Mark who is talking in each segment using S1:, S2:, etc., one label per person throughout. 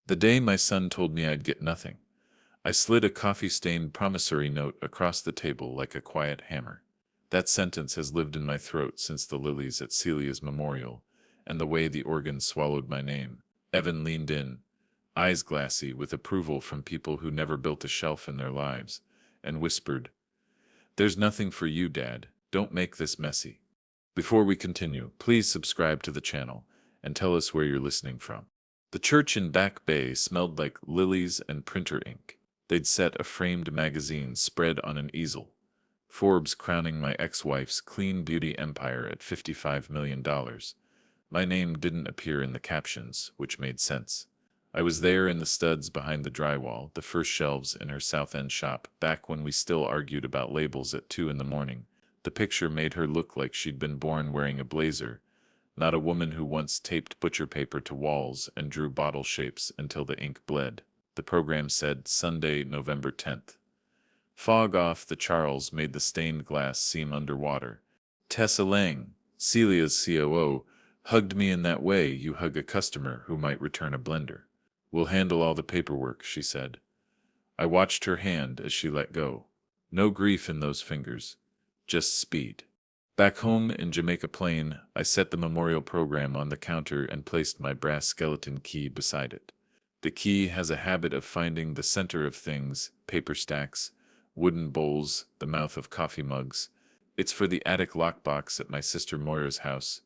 S1: The day my son told me I'd get nothing, I slid a coffee-stained promissory note across the table like a quiet hammer. That sentence has lived in my throat since the lilies at Celia's memorial, and the way the organ swallowed my name. Evan leaned in, eyes glassy with approval from people who never built a shelf in their lives, and whispered, "There's nothing for you, Dad. Don't make this messy." Before we continue, please subscribe to the channel and tell us where you're listening from. The church in Back Bay smelled like lilies and printer ink. They'd set a framed magazine spread on an easel, Forbes crowning my ex-wife's clean beauty empire at $55 million. My name didn't appear in the captions, which made sense. I was there in the studs behind the drywall, the first shelves in her South End shop, back when we still argued about labels at 2 in the morning. The picture made her look like she'd been born wearing a blazer, not a woman who once taped butcher paper to walls and drew bottle shapes until the ink bled. The program said Sunday, November 10th. Fog off the Charles made the stained glass seem underwater. Tessa Lang, Celia's COO, hugged me in that way you hug a customer who might return a blender. "We'll handle all the paperwork," she said. I watched her hand as she let go. No grief in those fingers, just speed. Back home in Jamaica Plain, I set the memorial program on the counter and placed my brass skeleton key beside it. The key has a habit of finding the center of things, paper stacks, wooden bowls, the mouth of coffee mugs. It's for the attic lockbox at my sister Moira's house,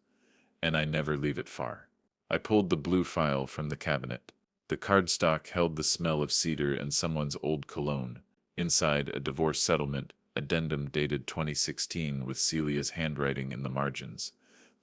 S1: and I never leave it far. I pulled the blue file from the cabinet. The cardstock held the smell of cedar and someone's old cologne. Inside, a divorce settlement addendum dated 2016 with Celia's handwriting in the margins.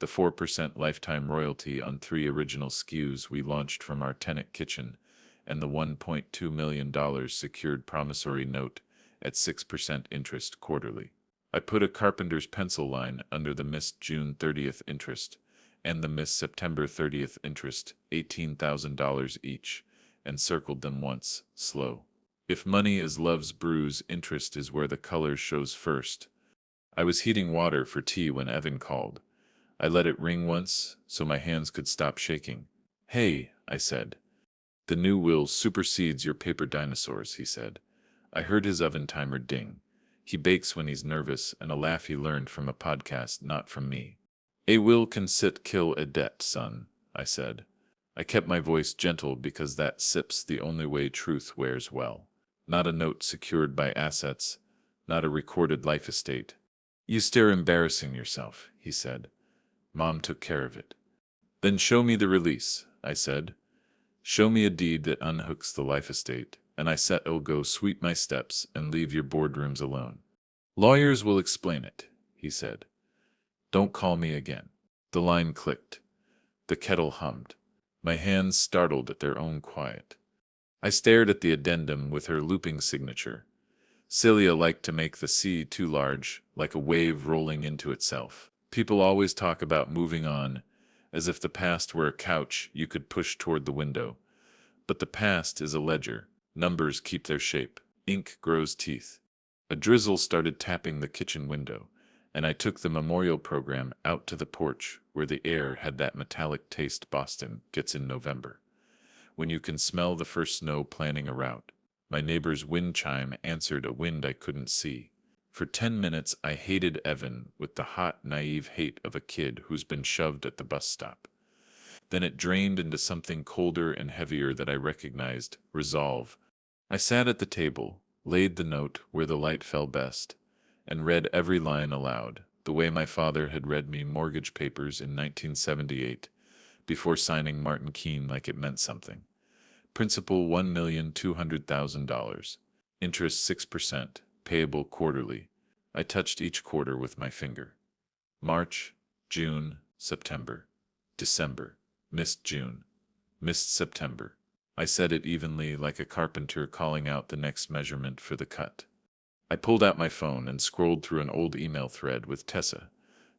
S1: The 4% lifetime royalty on 3 original SKUs we launched from our tenant kitchen, and the $1.2 million secured promissory note at 6% interest quarterly. I put a carpenter's pencil line under the missed June 30th interest and the missed September 30th interest, $18,000 each, and circled them once, slow. If money is love's bruise, interest is where the color shows first. I was heating water for tea when Evan called. I let it ring once, so my hands could stop shaking. "Hey," I said. "The new will supersedes your paper dinosaurs," he said. I heard his oven timer ding. He bakes when he's nervous, and a laugh he learned from a podcast, not from me. "A will can kill a debt, son," I said. I kept my voice gentle because that sip's the only way truth wears well. Not a note secured by assets, not a recorded life estate. "You stare embarrassing yourself," he said. "Mom took care of it." "Then show me the release," I said. "Show me a deed that unhooks the life estate, and I said I'll go sweep my steps and leave your boardrooms alone." "Lawyers will explain it," he said. "Don't call me again." The line clicked. The kettle hummed. My hands startled at their own quiet. I stared at the addendum with her looping signature. Celia liked to make the C too large, like a wave rolling into itself. People always talk about moving on, as if the past were a couch you could push toward the window. But the past is a ledger. Numbers keep their shape. Ink grows teeth. A drizzle started tapping the kitchen window, and I took the memorial program out to the porch where the air had that metallic taste Boston gets in November, when you can smell the first snow planning a route. My neighbor's wind chime answered a wind I couldn't see. For 10 minutes I hated Evan with the hot, naive hate of a kid who's been shoved at the bus stop. Then it drained into something colder and heavier that I recognized, resolve. I sat at the table, laid the note where the light fell best, and read every line aloud, the way my father had read me mortgage papers in 1978, before signing Martin Keene like it meant something. Principal $1,200,000. Interest 6%, payable quarterly. I touched each quarter with my finger. March, June, September, December. Missed June. Missed September. I said it evenly, like a carpenter calling out the next measurement for the cut. I pulled out my phone and scrolled through an old email thread with Tessa.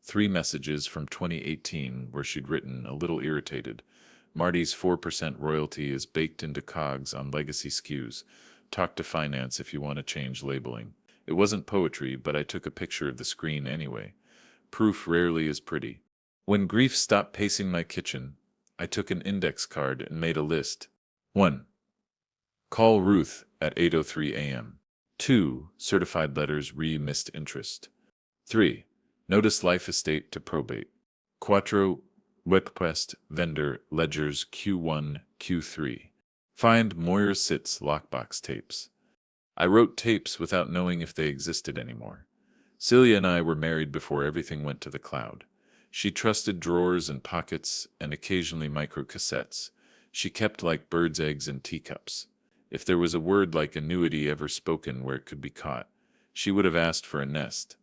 S1: 3 messages from 2018 where she'd written, a little irritated, "Marty's 4% royalty is baked into COGS on legacy SKUs. Talk to finance if you want to change labeling." It wasn't poetry, but I took a picture of the screen anyway. Proof rarely is pretty. When grief stopped pacing my kitchen, I took an index card and made a list. 1. Call Ruth at 8:03 a.m. 2. Certified letters re-missed interest. 3. Notice life estate to probate. 4. Request vendor ledgers Q1, Q3. Find Moyer Sitz lockbox tapes. I wrote tapes without knowing if they existed anymore. Celia and I were married before everything went to the cloud. She trusted drawers and pockets and occasionally microcassettes. She kept like birds' eggs in teacups. If there was a word like annuity ever spoken where it could be caught, she would have asked for a nest.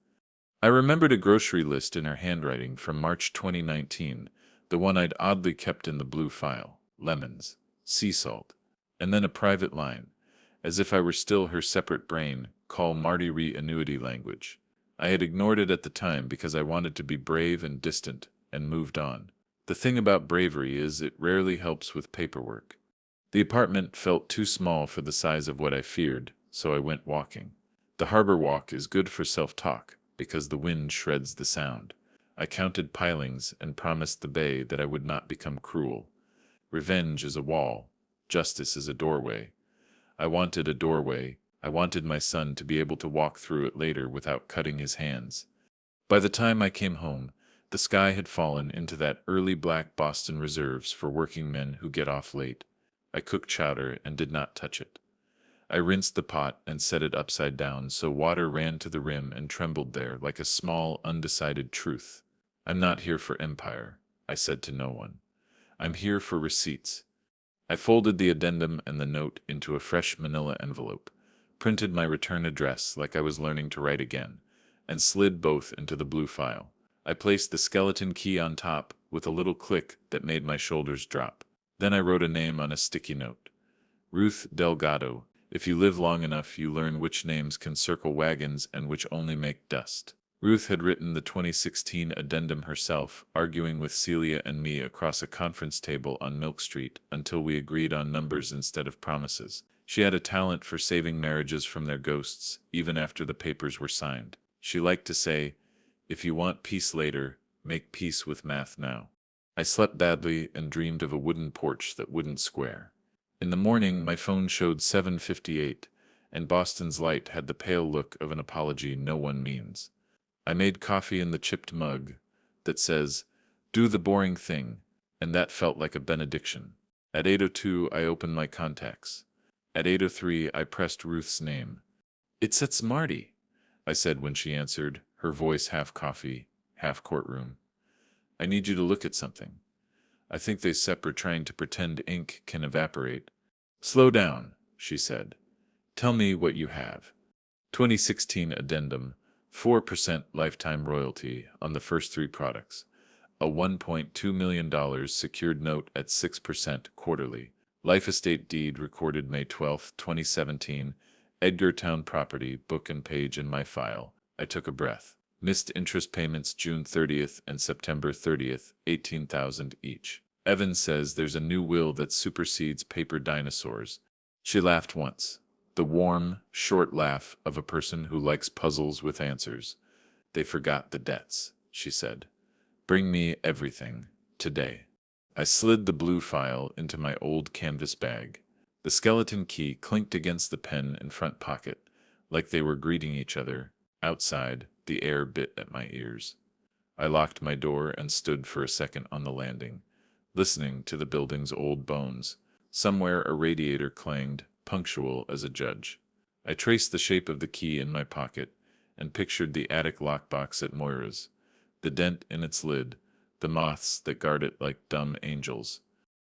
S1: I remembered a grocery list in her handwriting from March 2019, the one I'd oddly kept in the blue file: lemons, sea salt, and then a private line, as if I were still her separate brain: call Marty annuity language. I had ignored it at the time because I wanted to be brave and distant, and moved on. The thing about bravery is it rarely helps with paperwork. The apartment felt too small for the size of what I feared, so I went walking. The harbor walk is good for self-talk, because the wind shreds the sound. I counted pilings and promised the bay that I would not become cruel. Revenge is a wall. Justice is a doorway. I wanted a doorway. I wanted my son to be able to walk through it later without cutting his hands. By the time I came home, the sky had fallen into that early black Boston reserves for working men who get off late. I cooked chowder and did not touch it. I rinsed the pot and set it upside down so water ran to the rim and trembled there like a small, undecided truth. I'm not here for empire, I said to no one. I'm here for receipts. I folded the addendum and the note into a fresh manila envelope, printed my return address like I was learning to write again, and slid both into the blue file. I placed the skeleton key on top with a little click that made my shoulders drop. Then I wrote a name on a sticky note. Ruth Delgado. If you live long enough, you learn which names can circle wagons and which only make dust. Ruth had written the 2016 addendum herself, arguing with Celia and me across a conference table on Milk Street until we agreed on numbers instead of promises. She had a talent for saving marriages from their ghosts, even after the papers were signed. She liked to say, "If you want peace later, make peace with math now." I slept badly and dreamed of a wooden porch that wouldn't square. In the morning, my phone showed 7:58, and Boston's light had the pale look of an apology no one means. I made coffee in the chipped mug that says, "Do the boring thing," and that felt like a benediction. At 8:02, I opened my contacts. At 8:03, I pressed Ruth's name. "It's Marty," I said when she answered, her voice half coffee, half courtroom. "I need you to look at something. I think they are trying to pretend ink can evaporate." "Slow down," she said. "Tell me what you have." 2016 addendum, 4% lifetime royalty on the first 3 products. A $1.2 million secured note at 6% quarterly. Life estate deed recorded May 12, 2017. Edgartown property, book and page in my file. I took a breath. Missed interest payments June 30th and September 30th, $18,000 each. Evan says there's a new will that supersedes paper dinosaurs. She laughed once. The warm, short laugh of a person who likes puzzles with answers. "They forgot the debts," she said. "Bring me everything, today." I slid the blue file into my old canvas bag. The skeleton key clinked against the pen in front pocket, like they were greeting each other. Outside, the air bit at my ears. I locked my door and stood for a second on the landing, listening to the building's old bones. Somewhere a radiator clanged, punctual as a judge. I traced the shape of the key in my pocket and pictured the attic lockbox at Moira's, the dent in its lid, the moths that guard it like dumb angels.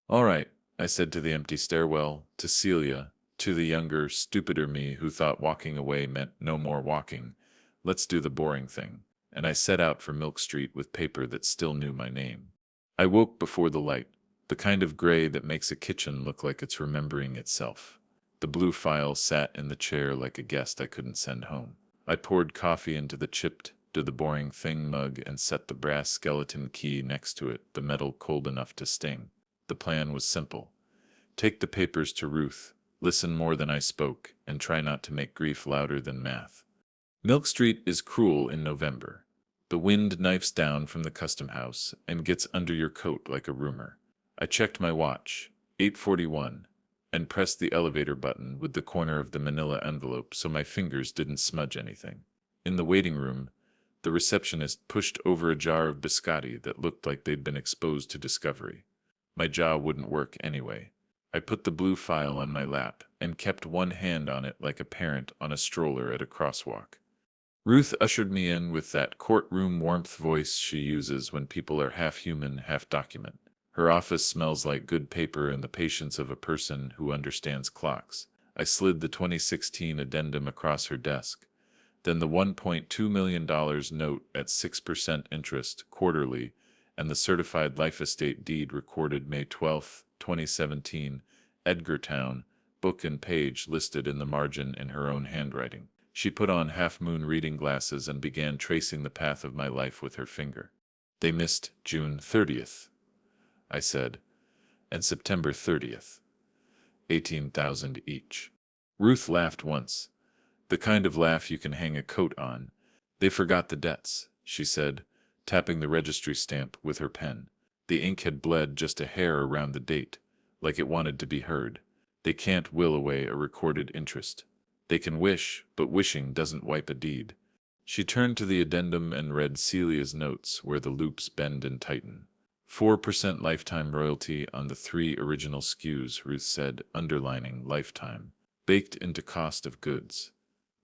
S1: "All right," I said to the empty stairwell, to Celia, to the younger, stupider me who thought walking away meant no more walking. "Let's do the boring thing." And I set out for Milk Street with paper that still knew my name. I woke before the light, the kind of gray that makes a kitchen look like it's remembering itself. The blue file sat in the chair like a guest I couldn't send home. I poured coffee into the chipped, "Do the boring thing" mug and set the brass skeleton key next to it, the metal cold enough to sting. The plan was simple. Take the papers to Ruth, listen more than I spoke, and try not to make grief louder than math. Milk Street is cruel in November. The wind knifes down from the custom house and gets under your coat like a rumor. I checked my watch. 8:41. and pressed the elevator button with the corner of the manila envelope so my fingers didn't smudge anything. In the waiting room, the receptionist pushed over a jar of biscotti that looked like they'd been exposed to discovery. My jaw wouldn't work anyway. I put the blue file on my lap and kept one hand on it like a parent on a stroller at a crosswalk. Ruth ushered me in with that courtroom warmth voice she uses when people are half human, half document. Her office smells like good paper and the patience of a person who understands clocks. I slid the 2016 addendum across her desk, then the $1.2 million note at 6% interest quarterly, and the certified life estate deed recorded May 12, 2017, Edgartown, book and page listed in the margin in her own handwriting. She put on half-moon reading glasses and began tracing the path of my life with her finger. They missed June 30th, I said, and September 30th. 18,000 each. Ruth laughed once, the kind of laugh you can hang a coat on. They forgot the debts, she said, tapping the registry stamp with her pen. The ink had bled just a hair around the date, like it wanted to be heard. They can't will away a recorded interest. They can wish, but wishing doesn't wipe a deed. She turned to the addendum and read Celia's notes where the loops bend and tighten. 4% lifetime royalty on the 3 original SKUs, Ruth said, underlining lifetime, baked into cost of goods.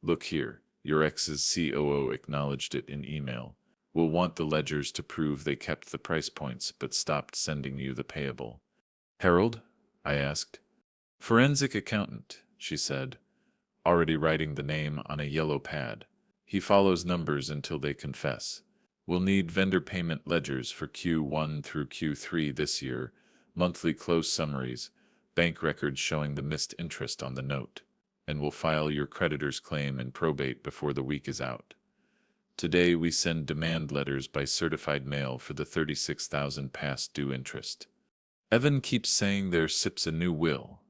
S1: Look here, your ex's COO acknowledged it in email. We'll want the ledgers to prove they kept the price points but stopped sending you the payable. Harold? I asked. Forensic accountant, she said, already writing the name on a yellow pad. He follows numbers until they confess. We'll need vendor payment ledgers for Q1 through Q3 this year, monthly close summaries, bank records showing the missed interest on the note, and we'll file your creditor's claim in probate before the week is out. Today we send demand letters by certified mail for the $36,000 past due interest. Evan keeps saying there sips a new will,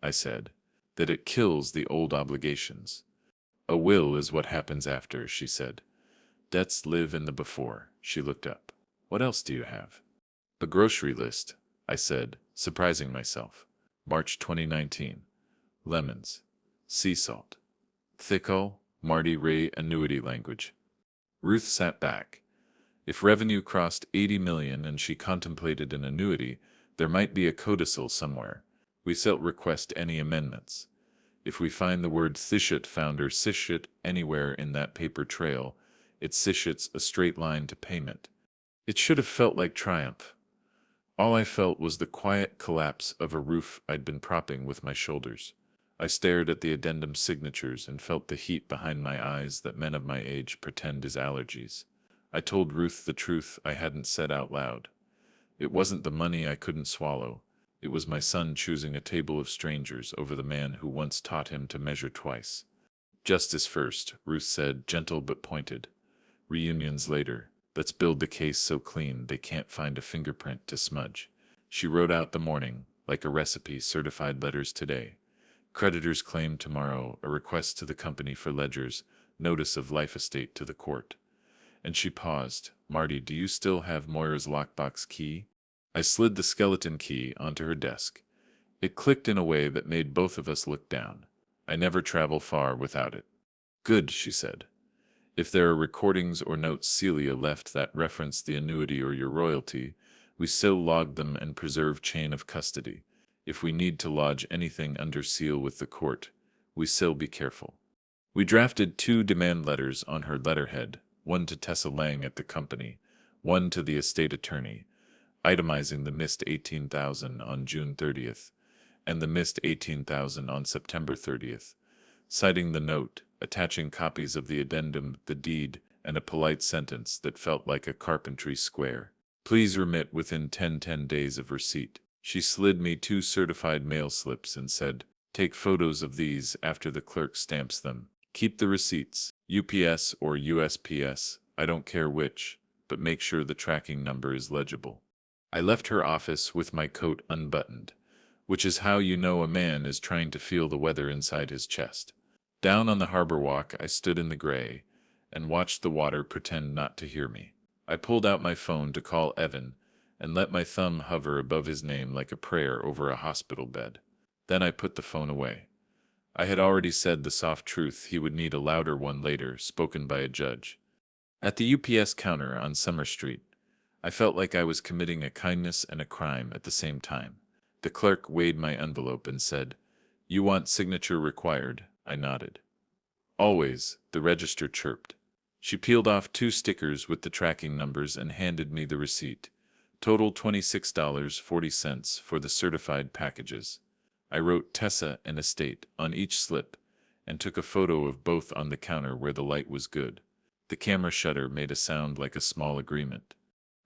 S1: I said, that it kills the old obligations. A will is what happens after, she said. Debts live in the before. She looked up. What else do you have? A grocery list, I said, surprising myself. March 2019. Lemons. Sea salt. Thicko, Marty Ray annuity language. Ruth sat back. If revenue crossed 80 million and she contemplated an annuity, there might be a codicil somewhere. We still request any amendments. If we find the word Thishit founder Sishit anywhere in that paper trail, it Sishits a straight line to payment. It should have felt like triumph. All I felt was the quiet collapse of a roof I'd been propping with my shoulders. I stared at the addendum signatures and felt the heat behind my eyes that men of my age pretend is allergies. I told Ruth the truth I hadn't said out loud. It wasn't the money I couldn't swallow. It was my son choosing a table of strangers over the man who once taught him to measure twice. Justice first, Ruth said, gentle but pointed. Reunions later. Let's build the case so clean they can't find a fingerprint to smudge. She wrote out the morning, like a recipe, certified letters today. Creditors claim tomorrow, a request to the company for ledgers, notice of life estate to the court. And she paused. Marty, do you still have Moira's lockbox key? I slid the skeleton key onto her desk. It clicked in a way that made both of us look down. I never travel far without it. Good, she said. If there are recordings or notes Celia left that reference the annuity or your royalty, we still log them and preserve chain of custody. If we need to lodge anything under seal with the court, we still be careful. We drafted 2 demand letters on her letterhead, one to Tessa Lang at the company, one to the estate attorney, itemizing the missed $18,000 on June 30th and the missed $18,000 on September 30th, citing the note, attaching copies of the addendum, the deed, and a polite sentence that felt like a carpentry square. Please remit within 10 days of receipt. She slid me 2 certified mail slips and said, take photos of these after the clerk stamps them. Keep the receipts, UPS or USPS, I don't care which, but make sure the tracking number is legible. I left her office with my coat unbuttoned, which is how you know a man is trying to feel the weather inside his chest. Down on the harbor walk, I stood in the gray and watched the water pretend not to hear me. I pulled out my phone to call Evan and let my thumb hover above his name like a prayer over a hospital bed. Then I put the phone away. I had already said the soft truth, he would need a louder one later, spoken by a judge. At the UPS counter on Summer Street, I felt like I was committing a kindness and a crime at the same time. The clerk weighed my envelope and said, "You want signature required?" I nodded. "Always," the register chirped. She peeled off 2 stickers with the tracking numbers and handed me the receipt. Total $26.40 for the certified packages. I wrote Tessa and Estate on each slip and took a photo of both on the counter where the light was good. The camera shutter made a sound like a small agreement.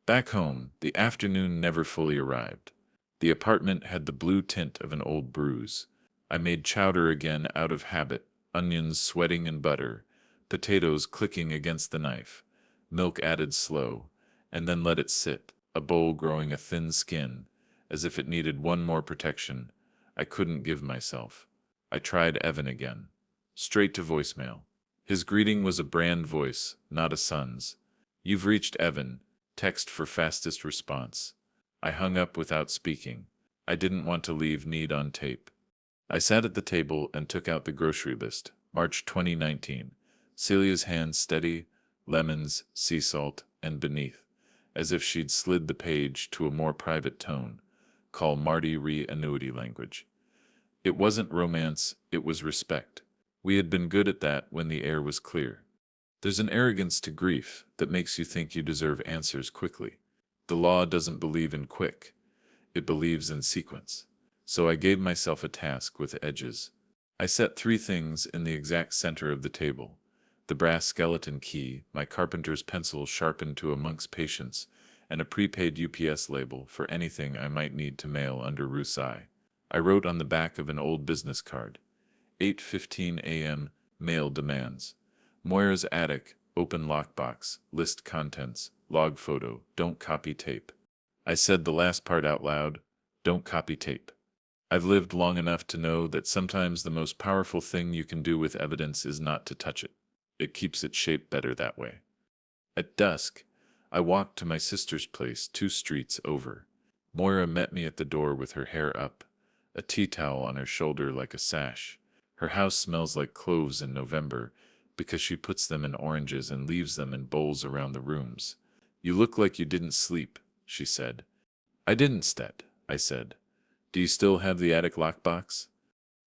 S1: Back home, the afternoon never fully arrived. The apartment had the blue tint of an old bruise. I made chowder again out of habit, onions sweating in butter, potatoes clicking against the knife, milk added slow, and then let it sit, a bowl growing a thin skin, as if it needed one more protection I couldn't give myself. I tried Evan again. Straight to voicemail. His greeting was a brand voice, not a son's. "You've reached Evan. Text for fastest response." I hung up without speaking. I didn't want to leave need on tape. I sat at the table and took out the grocery list. March 2019. Celia's hand steady, lemons, sea salt, and beneath, as if she'd slid the page to a more private tone. Call Marty annuity language. It wasn't romance, it was respect. We had been good at that when the air was clear. There's an arrogance to grief that makes you think you deserve answers quickly. The law doesn't believe in quick. It believes in sequence. So I gave myself a task with edges. I set 3 things in the exact center of the table. The brass skeleton key, my carpenter's pencil sharpened to a monk's patience, and a prepaid UPS label for anything I might need to mail under Ruth's eye. I wrote on the back of an old business card, 8:15 a.m., mail demands. Moira's attic, open lockbox, list contents, log photo, don't copy tape. I said the last part out loud, don't copy tape. I've lived long enough to know that sometimes the most powerful thing you can do with evidence is not to touch it. It keeps its shape better that way. At dusk, I walked to my sister's place 2 streets over. Moira met me at the door with her hair up, a tea towel on her shoulder like a sash. Her house smells like cloves in November because she puts them in oranges and leaves them in bowls around the rooms. "You look like you didn't sleep," she said. "I didn't, Stet," I said. "Do you still have the attic lockbox?"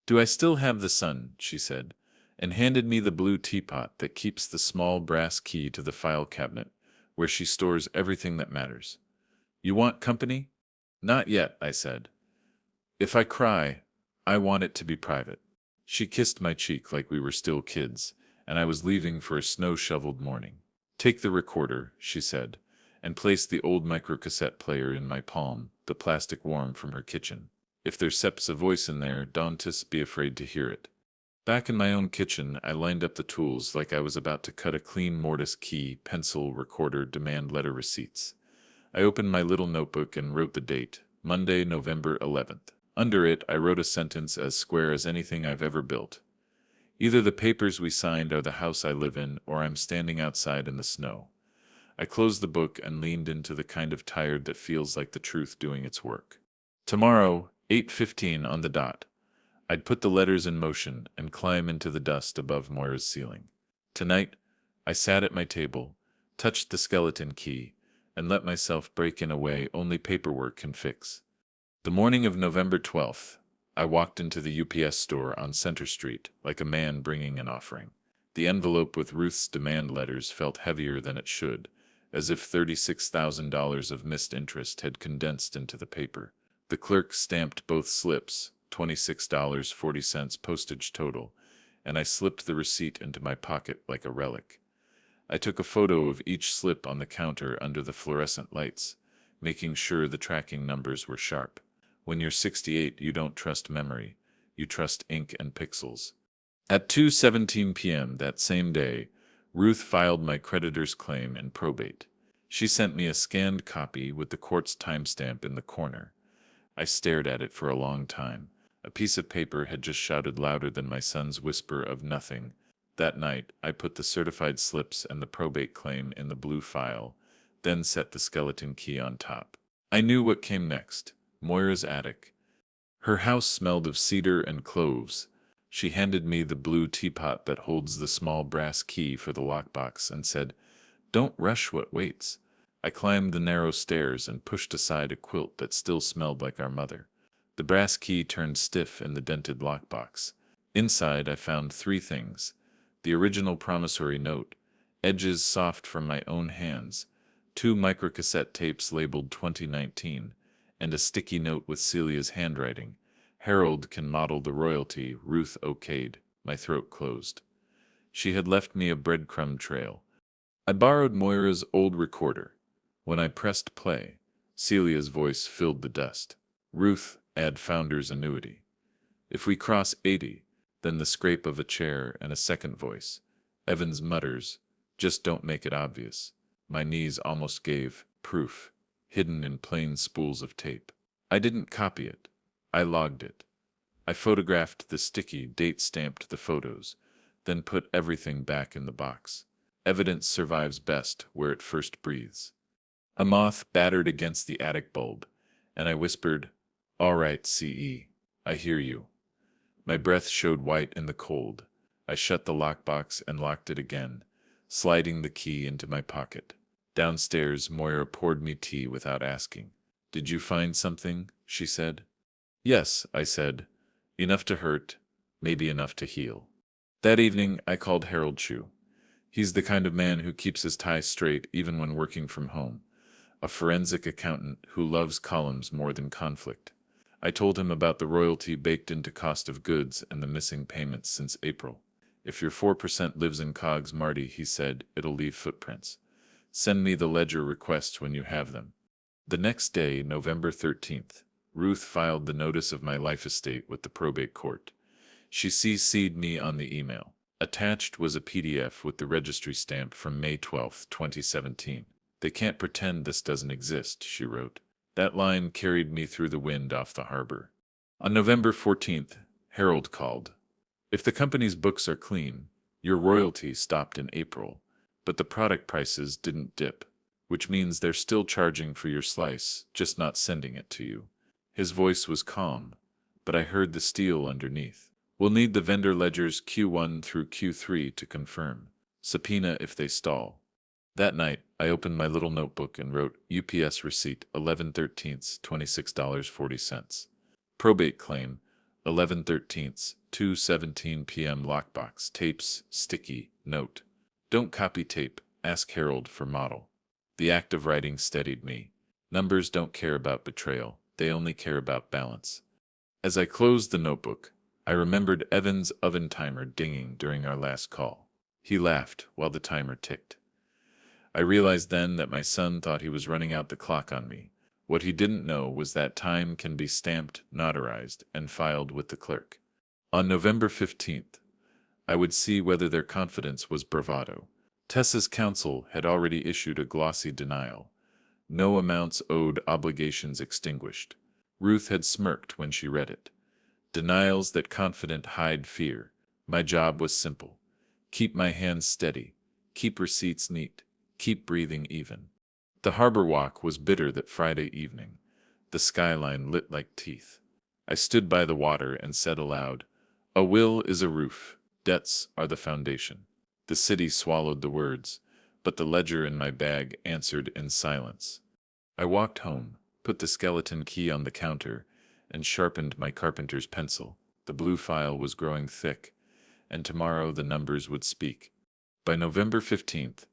S1: "Do I still have the sun?" she said, and handed me the blue teapot that keeps the small brass key to the file cabinet, where she stores everything that matters. "You want company?" "Not yet," I said. "If I cry, I want it to be private." She kissed my cheek like we were still kids, and I was leaving for a snow-shoveled morning. "Take the recorder," she said, and placed the old microcassette player in my palm, the plastic worm from her kitchen. "If there's Sep's a voice in there, don't be afraid to hear it." Back in my own kitchen, I lined up the tools like I was about to cut a clean mortise key, pencil, recorder, demand letter receipts. I opened my little notebook and wrote the date, Monday, November 11th. Under it, I wrote a sentence as square as anything I've ever built. Either the papers we signed are the house I live in, or I'm standing outside in the snow. I closed the book and leaned into the kind of tired that feels like the truth doing its work. Tomorrow, 8:15 on the dot, I'd put the letters in motion and climb into the dust above Moira's ceiling. Tonight, I sat at my table, touched the skeleton key, and let myself break in a way only paperwork can fix. The morning of November 12th, I walked into the UPS store on Center Street like a man bringing an offering. The envelope with Ruth's demand letters felt heavier than it should, as if $36,000 of missed interest had condensed into the paper. The clerk stamped both slips, $26.40 postage total, and I slipped the receipt into my pocket like a relic. I took a photo of each slip on the counter under the fluorescent lights, making sure the tracking numbers were sharp. When you're 68, you don't trust memory, you trust ink and pixels. At 2:17 p.m. that same day, Ruth filed my creditor's claim in probate. She sent me a scanned copy with the court's timestamp in the corner. I stared at it for a long time. A piece of paper had just shouted louder than my son's whisper of nothing. That night, I put the certified slips and the probate claim in the blue file, then set the skeleton key on top. I knew what came next. Moira's attic. Her house smelled of cedar and cloves. She handed me the blue teapot that holds the small brass key for the lockbox and said, "Don't rush what waits." I climbed the narrow stairs and pushed aside a quilt that still smelled like our mother. The brass key turned stiff in the dented lockbox. Inside I found three things: the original promissory note, edges soft from my own hands, two microcassette tapes labeled 2019, and a sticky note with Celia's handwriting. "Harold can model the royalty," Ruth okayed. My throat closed. She had left me a breadcrumb trail. I borrowed Moira's old recorder. When I pressed play, Celia's voice filled the dust. "Ruth, add founder's annuity. If we cross 80, then the scrape of a chair and a second voice. Evans mutters, just don't make it obvious." My knees almost gave. Proof, hidden in plain spools of tape. I didn't copy it. I logged it. I photographed the sticky, date-stamped the photos, then put everything back in the box. Evidence survives best where it first breathes. A moth battered against the attic bulb, and I whispered, "All right, CE, I hear you." My breath showed white in the cold. I shut the lockbox and locked it again, sliding the key into my pocket. Downstairs, Moira poured me tea without asking. "Did you find something?" she said. "Yes," I said. "Enough to hurt, maybe enough to heal." That evening, I called Harold Shue. He's the kind of man who keeps his tie straight even when working from home. A forensic accountant who loves columns more than conflict. I told him about the royalty baked into cost of goods and the missing payments since April. "If your 4% lives in COGS, Marty," he said, "it'll leave footprints. Send me the ledger requests when you have them." The next day, November 13th, Ruth filed the notice of my life estate with the probate court. She CC'd me on the email. Attached was a PDF with the registry stamp from May 12, 2017. "They can't pretend this doesn't exist," she wrote. That line carried me through the wind off the harbor. On November 14th, Harold called. "If the company's books are clean, your royalty stopped in April, but the product prices didn't dip, which means they're still charging for your slice, just not sending it to you." His voice was calm, but I heard the steel underneath. "We'll need the vendor ledgers Q1 through Q3 to confirm. Subpoena if they stall." That night, I opened my little notebook and wrote UPS receipt 11/13, $26.40. Probate claim 11/13, 2:17 p.m. lockbox, tapes, sticky, note. "Don't copy tape, ask Harold for model." The act of writing steadied me. Numbers don't care about betrayal, they only care about balance. As I closed the notebook, I remembered Evan's oven timer dinging during our last call. He laughed while the timer ticked. I realized then that my son thought he was running out the clock on me. What he didn't know was that time can be stamped, notarized, and filed with the clerk. On November 15th, I would see whether their confidence was bravado. Tessa's counsel had already issued a glossy denial. No amounts owed, obligations extinguished. Ruth had smirked when she read it. Denials that confident hide fear. My job was simple. Keep my hands steady. Keep receipts neat. Keep breathing even. The harbor walk was bitter that Friday evening. The skyline lit like teeth. I stood by the water and said aloud, "A will is a roof. Debts are the foundation." The city swallowed the words, but the ledger in my bag answered in silence. I walked home, put the skeleton key on the counter, and sharpened my carpenter's pencil. The blue file was growing thick, and tomorrow the numbers would speak. By November 15th,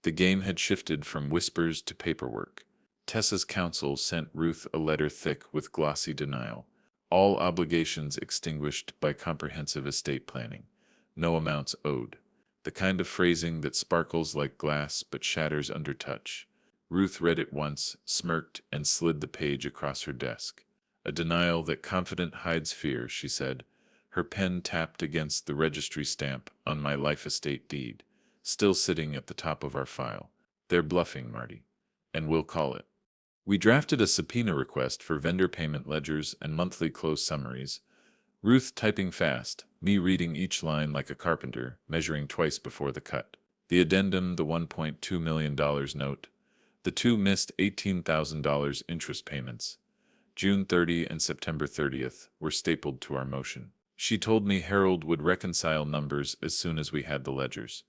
S1: the game had shifted from whispers to paperwork. Tessa's counsel sent Ruth a letter thick with glossy denial. All obligations extinguished by comprehensive estate planning. No amounts owed. The kind of phrasing that sparkles like glass but shatters under touch. Ruth read it once, smirked, and slid the page across her desk. "A denial that confident hides fear," she said. Her pen tapped against the registry stamp on my life estate deed, still sitting at the top of our file. "They're bluffing, Marty. And we'll call it." We drafted a subpoena request for vendor payment ledgers and monthly close summaries. Ruth typing fast, me reading each line like a carpenter, measuring twice before the cut. The addendum, the $1.2 million note, the two missed $18,000 interest payments. June 30 and September 30th, were stapled to our motion. She told me Harold would reconcile numbers as soon as we had the ledgers.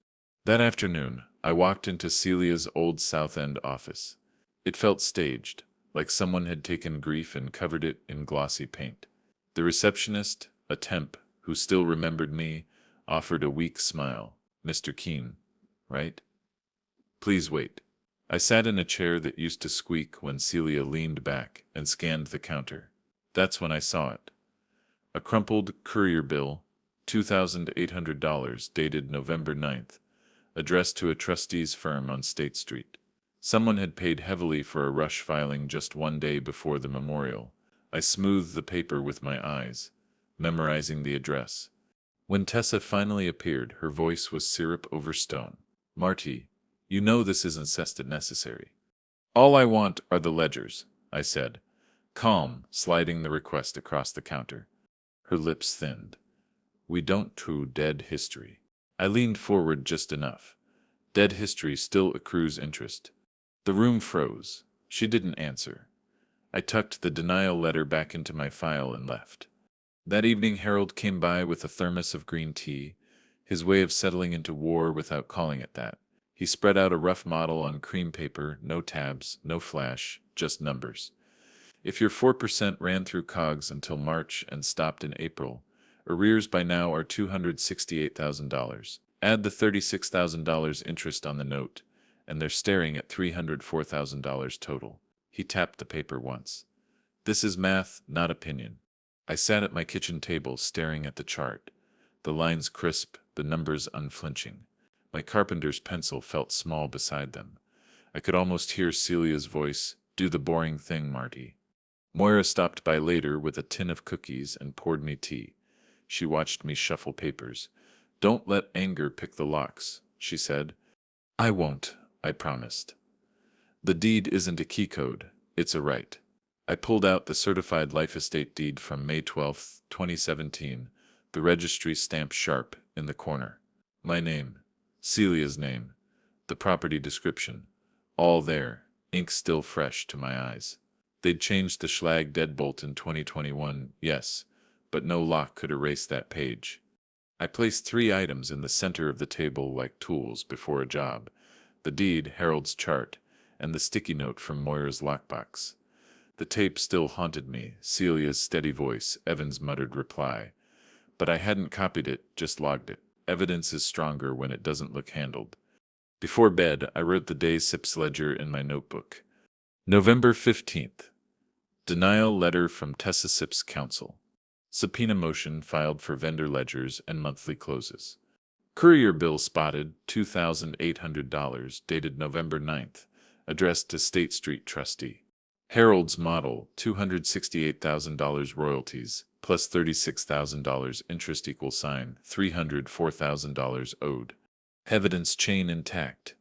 S1: That afternoon, I walked into Celia's old South End office. It felt staged, like someone had taken grief and covered it in glossy paint. The receptionist, a temp, who still remembered me, offered a weak smile. "Mr. Keene, right? Please wait." I sat in a chair that used to squeak when Celia leaned back and scanned the counter. That's when I saw it. A crumpled courier bill, $2,800, dated November 9th, addressed to a trustee's firm on State Street. Someone had paid heavily for a rush filing just one day before the memorial. I smoothed the paper with my eyes, memorizing the address. When Tessa finally appeared, her voice was syrup over stone. "Marty, you know this isn't cesta necessary." "All I want are the ledgers," I said, calm, sliding the request across the counter. Her lips thinned. "We don't do dead history." I leaned forward just enough. Dead history still accrues interest. The room froze. She didn't answer. I tucked the denial letter back into my file and left. That evening Harold came by with a thermos of green tea, his way of settling into war without calling it that. He spread out a rough model on cream paper, no tabs, no flash, just numbers. If your 4% ran through COGS until March and stopped in April, arrears by now are $268,000. Add the $36,000 interest on the note, and they're staring at $304,000 total. He tapped the paper once. "This is math, not opinion." I sat at my kitchen table staring at the chart, the lines crisp, the numbers unflinching. My carpenter's pencil felt small beside them. I could almost hear Celia's voice, "Do the boring thing, Marty." Moira stopped by later with a tin of cookies and poured me tea. She watched me shuffle papers. "Don't let anger pick the locks," she said. "I won't," I promised. "The deed isn't a key code, it's a right." I pulled out the certified life estate deed from May 12, 2017, the registry stamp sharp in the corner. My name, Celia's name, the property description, all there, ink still fresh to my eyes. They'd changed the Schlag deadbolt in 2021, yes, but no lock could erase that page. I placed 3 items in the center of the table like tools before a job: the deed, Harold's chart, and the sticky note from Moira's lockbox. The tape still haunted me, Celia's steady voice, Evan's muttered reply. But I hadn't copied it, just logged it. Evidence is stronger when it doesn't look handled. Before bed, I wrote the day's SIPS ledger in my notebook. November 15th. Denial letter from Tessa SIPS Council. Subpoena motion filed for vendor ledgers and monthly closes. Courier bill spotted, $2,800, dated November 9th, addressed to State Street trustee. Harold's model, $268,000 royalties, plus $36,000 interest equals $304,000 owed. Evidence chain intact.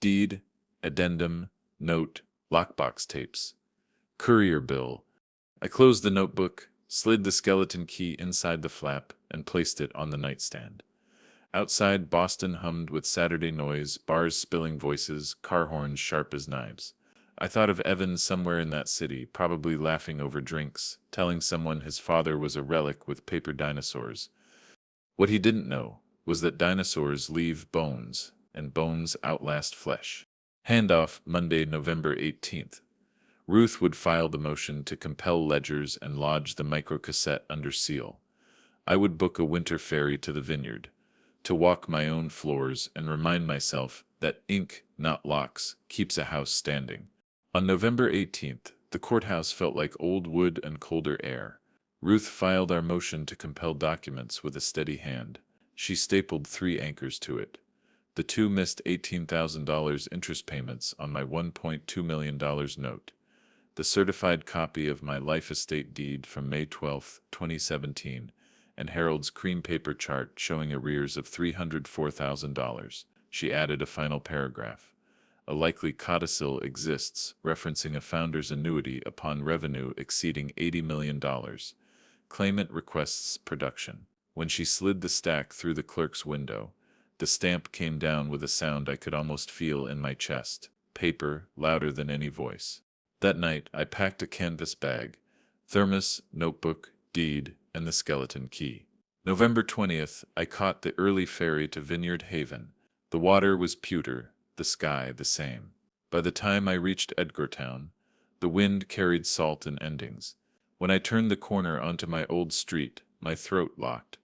S1: Deed, addendum, note, lockbox tapes. Courier bill. I closed the notebook, slid the skeleton key inside the flap, and placed it on the nightstand. Outside, Boston hummed with Saturday noise, bars spilling voices, car horns sharp as knives. I thought of Evan somewhere in that city, probably laughing over drinks, telling someone his father was a relic with paper dinosaurs. What he didn't know was that dinosaurs leave bones, and bones outlast flesh. Handoff, Monday, November 18th. Ruth would file the motion to compel ledgers and lodge the microcassette under seal. I would book a winter ferry to the vineyard, to walk my own floors and remind myself that ink, not locks, keeps a house standing. On November 18th, the courthouse felt like old wood and colder air. Ruth filed our motion to compel documents with a steady hand. She stapled 3 anchors to it. The 2 missed $18,000 interest payments on my $1.2 million note. The certified copy of my life estate deed from May 12, 2017, and Harold's cream paper chart showing arrears of $304,000. She added a final paragraph. A likely codicil exists, referencing a founder's annuity upon revenue exceeding $80 million. Claimant requests production. When she slid the stack through the clerk's window, the stamp came down with a sound I could almost feel in my chest. Paper, louder than any voice. That night, I packed a canvas bag, thermos, notebook, deed, and the skeleton key. November 20th, I caught the early ferry to Vineyard Haven. The water was pewter, the sky the same. By the time I reached Edgartown, the wind carried salt and endings. When I turned the corner onto my old street, my throat locked.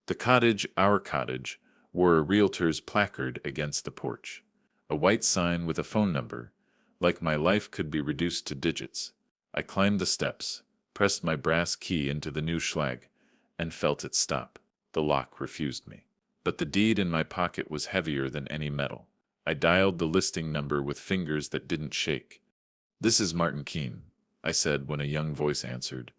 S1: The cottage, our cottage, wore a realtor's placard against the porch. A white sign with a phone number, like my life could be reduced to digits. I climbed the steps, pressed my brass key into the new schlag, and felt it stop. The lock refused me. But the deed in my pocket was heavier than any metal. I dialed the listing number with fingers that didn't shake. "This is Martin Keene," I said when a young voice answered.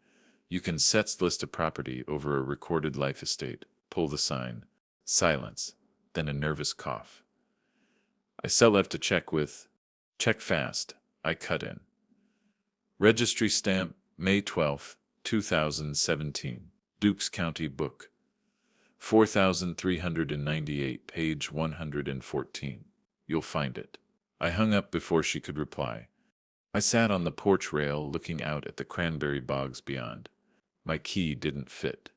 S1: "You can list a property over a recorded life estate. Pull the sign." Silence, then a nervous cough. "I still have to check with—" "Check fast," I cut in. "Registry stamp, May 12, 2017. Dukes County Book. 4398, page 114. You'll find it." I hung up before she could reply. I sat on the porch rail looking out at the cranberry bogs beyond. My key didn't fit,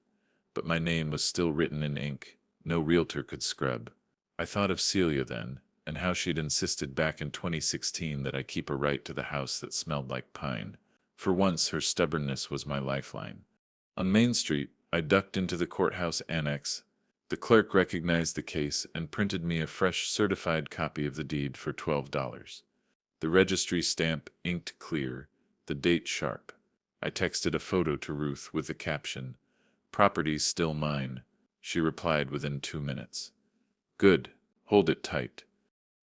S1: but my name was still written in ink. No realtor could scrub. I thought of Celia then, and how she'd insisted back in 2016 that I keep a right to the house that smelled like pine. For once, her stubbornness was my lifeline. On Main Street, I ducked into the courthouse annex. The clerk recognized the case and printed me a fresh certified copy of the deed for $12. The registry stamp inked clear, the date sharp. I texted a photo to Ruth with the caption, "Property's still mine." She replied within 2 minutes. "Good, hold it tight."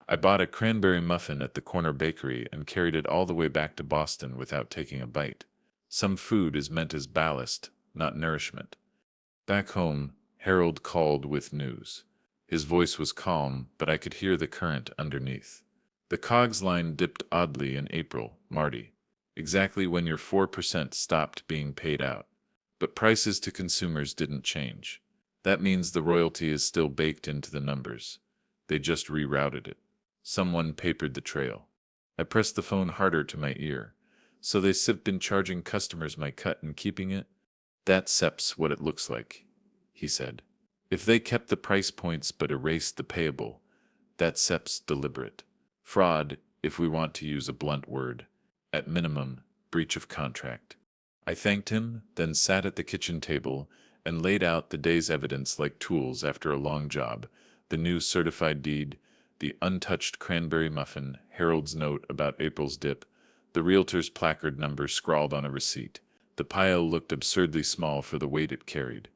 S1: I bought a cranberry muffin at the corner bakery and carried it all the way back to Boston without taking a bite. Some food is meant as ballast, not nourishment. Back home, Harold called with news. His voice was calm, but I could hear the current underneath. "The COGS line dipped oddly in April, Marty. Exactly when your 4% stopped being paid out. But prices to consumers didn't change. That means the royalty is still baked into the numbers. They just rerouted it. Someone papered the trail." I pressed the phone harder to my ear. "So they've been charging customers my cut and keeping it?" "That's what it looks like," he said. "If they kept the price points but erased the payable, that's deliberate. Fraud, if we want to use a blunt word. At minimum, breach of contract." I thanked him, then sat at the kitchen table and laid out the day's evidence like tools after a long job: the new certified deed, the untouched cranberry muffin, Harold's note about April's dip, the realtor's placard number scrawled on a receipt. The pile looked absurdly small for the weight it carried.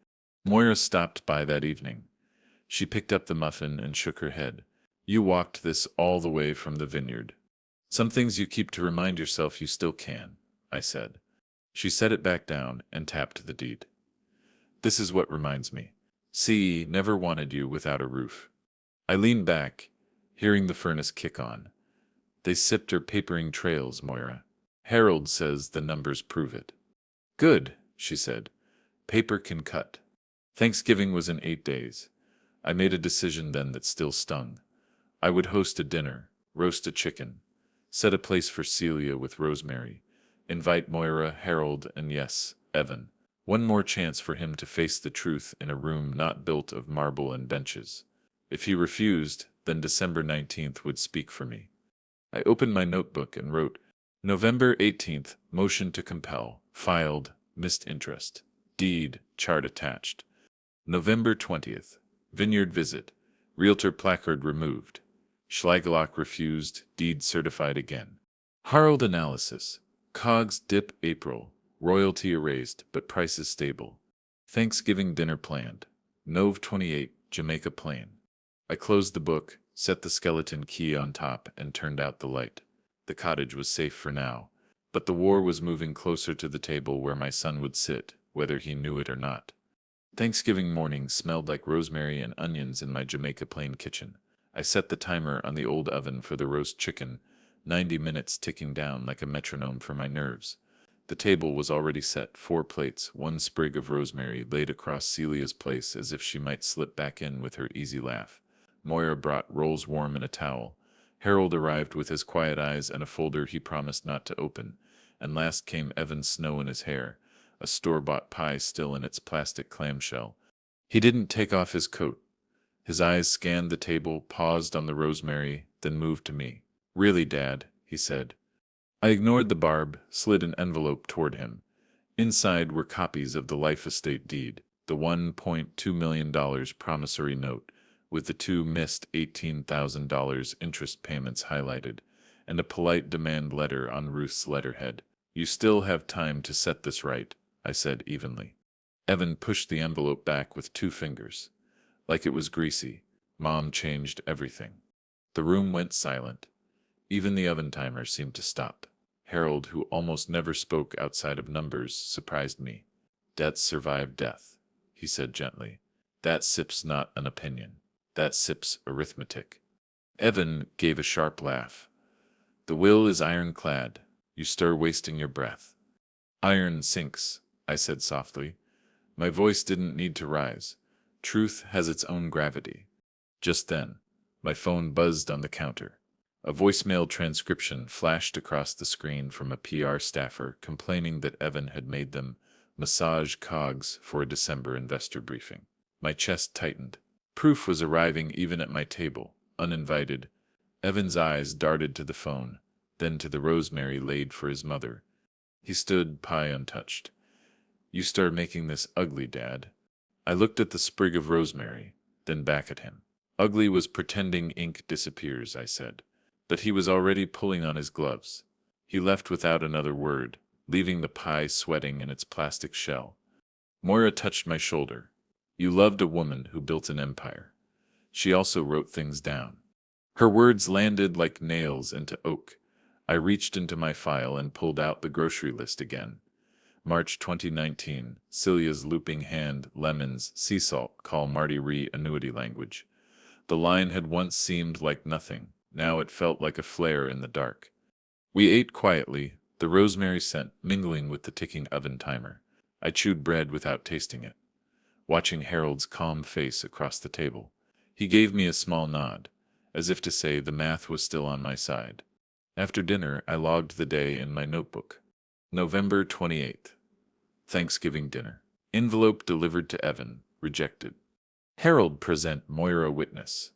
S1: Moira stopped by that evening. She picked up the muffin and shook her head. "You walked this all the way from the vineyard." "Some things you keep to remind yourself you still can," I said. She set it back down and tapped the deed. "This is what reminds me. CE never wanted you without a roof." I leaned back, hearing the furnace kick on. "They sipped her papering trails, Moira. Harold says the numbers prove it." "Good," she said. "Paper can cut." Thanksgiving was in 8 days. I made a decision then that still stung. I would host a dinner, roast a chicken, set a place for Celia with Rosemary, invite Moira, Harold, and yes, Evan. One more chance for him to face the truth in a room not built of marble and benches. If he refused, then December 19th would speak for me. I opened my notebook and wrote, "November 18th, motion to compel, filed, missed interest. Deed, chart attached. November 20th, vineyard visit, realtor placard removed. Schlaglock refused, deed certified again. Harold analysis, COGS dip April, royalty erased but prices stable. Thanksgiving dinner planned. Nov 28, Jamaica Plain." I closed the book, set the skeleton key on top, and turned out the light. The cottage was safe for now, but the war was moving closer to the table where my son would sit, whether he knew it or not. Thanksgiving morning smelled like rosemary and onions in my Jamaica Plain kitchen. I set the timer on the old oven for the roast chicken, 90 minutes ticking down like a metronome for my nerves. The table was already set, 4 plates, 1 sprig of rosemary laid across Celia's place as if she might slip back in with her easy laugh. Moira brought rolls warm in a towel. Harold arrived with his quiet eyes and a folder he promised not to open. and last came Evan's snow in his hair, a store-bought pie still in its plastic clamshell. He didn't take off his coat. His eyes scanned the table, paused on the rosemary, then moved to me. "Really, Dad," he said. I ignored the barb, slid an envelope toward him. Inside were copies of the life estate deed, the $1.2 million promissory note, with the two missed $18,000 interest payments highlighted, and a polite demand letter on Ruth's letterhead. "You still have time to set this right," I said evenly. Evan pushed the envelope back with 2 fingers. Like it was greasy, Mom changed everything. The room went silent. Even the oven timer seemed to stop. Harold, who almost never spoke outside of numbers, surprised me. "Debts survive death," he said gently. "That SIP's not an opinion. That SIP's arithmetic." Evan gave a sharp laugh. "The will is ironclad. You stir wasting your breath." "Iron sinks," I said softly. My voice didn't need to rise. Truth has its own gravity. Just then, my phone buzzed on the counter. A voicemail transcription flashed across the screen from a PR staffer complaining that Evan had made them massage cogs for a December investor briefing. My chest tightened. Proof was arriving even at my table, uninvited. Evan's eyes darted to the phone, then to the rosemary laid for his mother. He stood, pie untouched. "You start making this ugly, Dad." I looked at the sprig of rosemary, then back at him. "Ugly was pretending ink disappears," I said. But he was already pulling on his gloves. He left without another word, leaving the pie sweating in its plastic shell. Moira touched my shoulder. "You loved a woman who built an empire. She also wrote things down." Her words landed like nails into oak. I reached into my file and pulled out the grocery list again. March 2019, Celia's looping hand, lemons, sea salt, call Marty Ree annuity language. The line had once seemed like nothing. Now it felt like a flare in the dark. We ate quietly, the rosemary scent mingling with the ticking oven timer. I chewed bread without tasting it, watching Harold's calm face across the table. He gave me a small nod, as if to say the math was still on my side. After dinner, I logged the day in my notebook. November 28th. Thanksgiving dinner. Envelope delivered to Evan, rejected. Harold present Moira witness.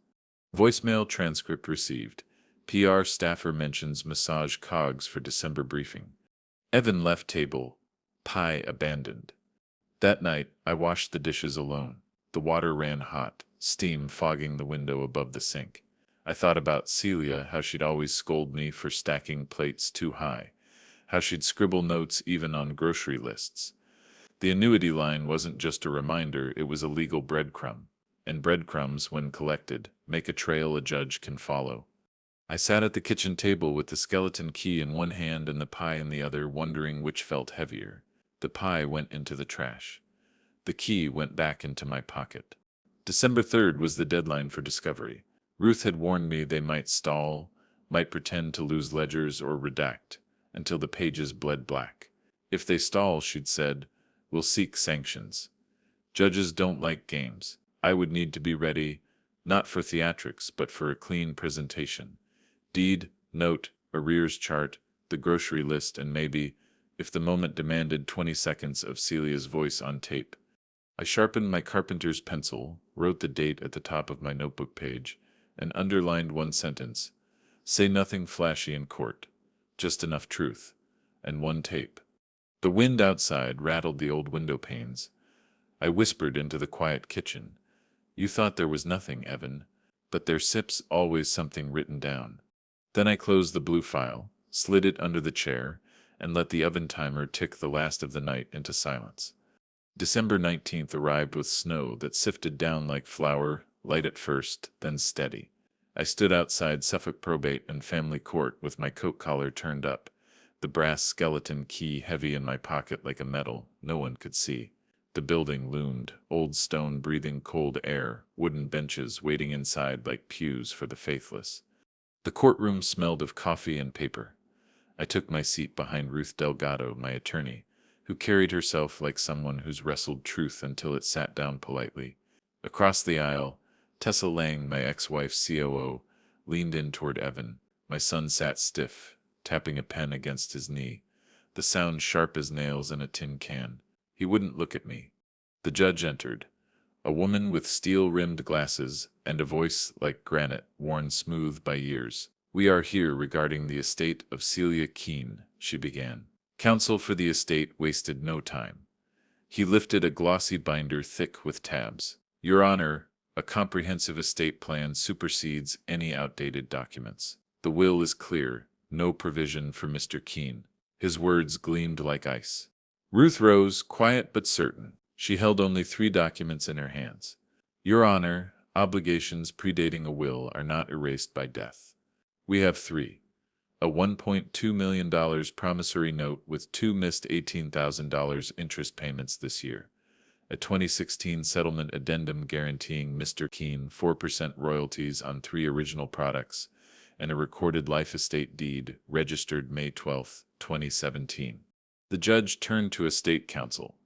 S1: Voicemail transcript received. PR staffer mentions massage cogs for December briefing. Evan left table. Pie abandoned. That night, I washed the dishes alone. The water ran hot, steam fogging the window above the sink. I thought about Celia, how she'd always scold me for stacking plates too high, how she'd scribble notes even on grocery lists. The annuity line wasn't just a reminder, it was a legal breadcrumb. And breadcrumbs, when collected, make a trail a judge can follow. I sat at the kitchen table with the skeleton key in one hand and the pie in the other, wondering which felt heavier. The pie went into the trash. The key went back into my pocket. December 3rd was the deadline for discovery. Ruth had warned me they might stall, might pretend to lose ledgers or redact, until the pages bled black. If they stall, she'd said, we'll seek sanctions. Judges don't like games. I would need to be ready, not for theatrics, but for a clean presentation. Deed, note, arrears chart, the grocery list, and maybe, if the moment demanded, 20 seconds of Celia's voice on tape. I sharpened my carpenter's pencil, wrote the date at the top of my notebook page, and underlined one sentence. Say nothing flashy in court, just enough truth, and one tape. The wind outside rattled the old window panes. I whispered into the quiet kitchen. You thought there was nothing, Evan, but there's SIP's always something written down. Then I closed the blue file, slid it under the chair, and let the oven timer tick the last of the night into silence. December 19th arrived with snow that sifted down like flour, light at first, then steady. I stood outside Suffolk Probate and Family Court with my coat collar turned up, the brass skeleton key heavy in my pocket like a medal no one could see. The building loomed, old stone breathing cold air, wooden benches waiting inside like pews for the faithless. The courtroom smelled of coffee and paper. I took my seat behind Ruth Delgado, my attorney, who carried herself like someone who's wrestled truth until it sat down politely. Across the aisle, Tessa Lang, my ex-wife's COO, leaned in toward Evan. My son sat stiff, tapping a pen against his knee. the sound sharp as nails in a tin can. He wouldn't look at me. The judge entered. A woman with steel-rimmed glasses and a voice like granite worn smooth by years. "We are here regarding the estate of Celia Keene," she began. Counsel for the estate wasted no time. He lifted a glossy binder thick with tabs. "Your Honor, a comprehensive estate plan supersedes any outdated documents. The will is clear, no provision for Mr. Keene." His words gleamed like ice. Ruth rose, quiet but certain. She held only 3 documents in her hands. "Your Honor, obligations predating a will are not erased by death. We have 3. A $1.2 million promissory note with 2 missed $18,000 interest payments this year. A 2016 settlement addendum guaranteeing Mr. Keene 4% royalties on 3 original products, and a recorded life estate deed registered May 12, 2017. The judge turned to estate counsel.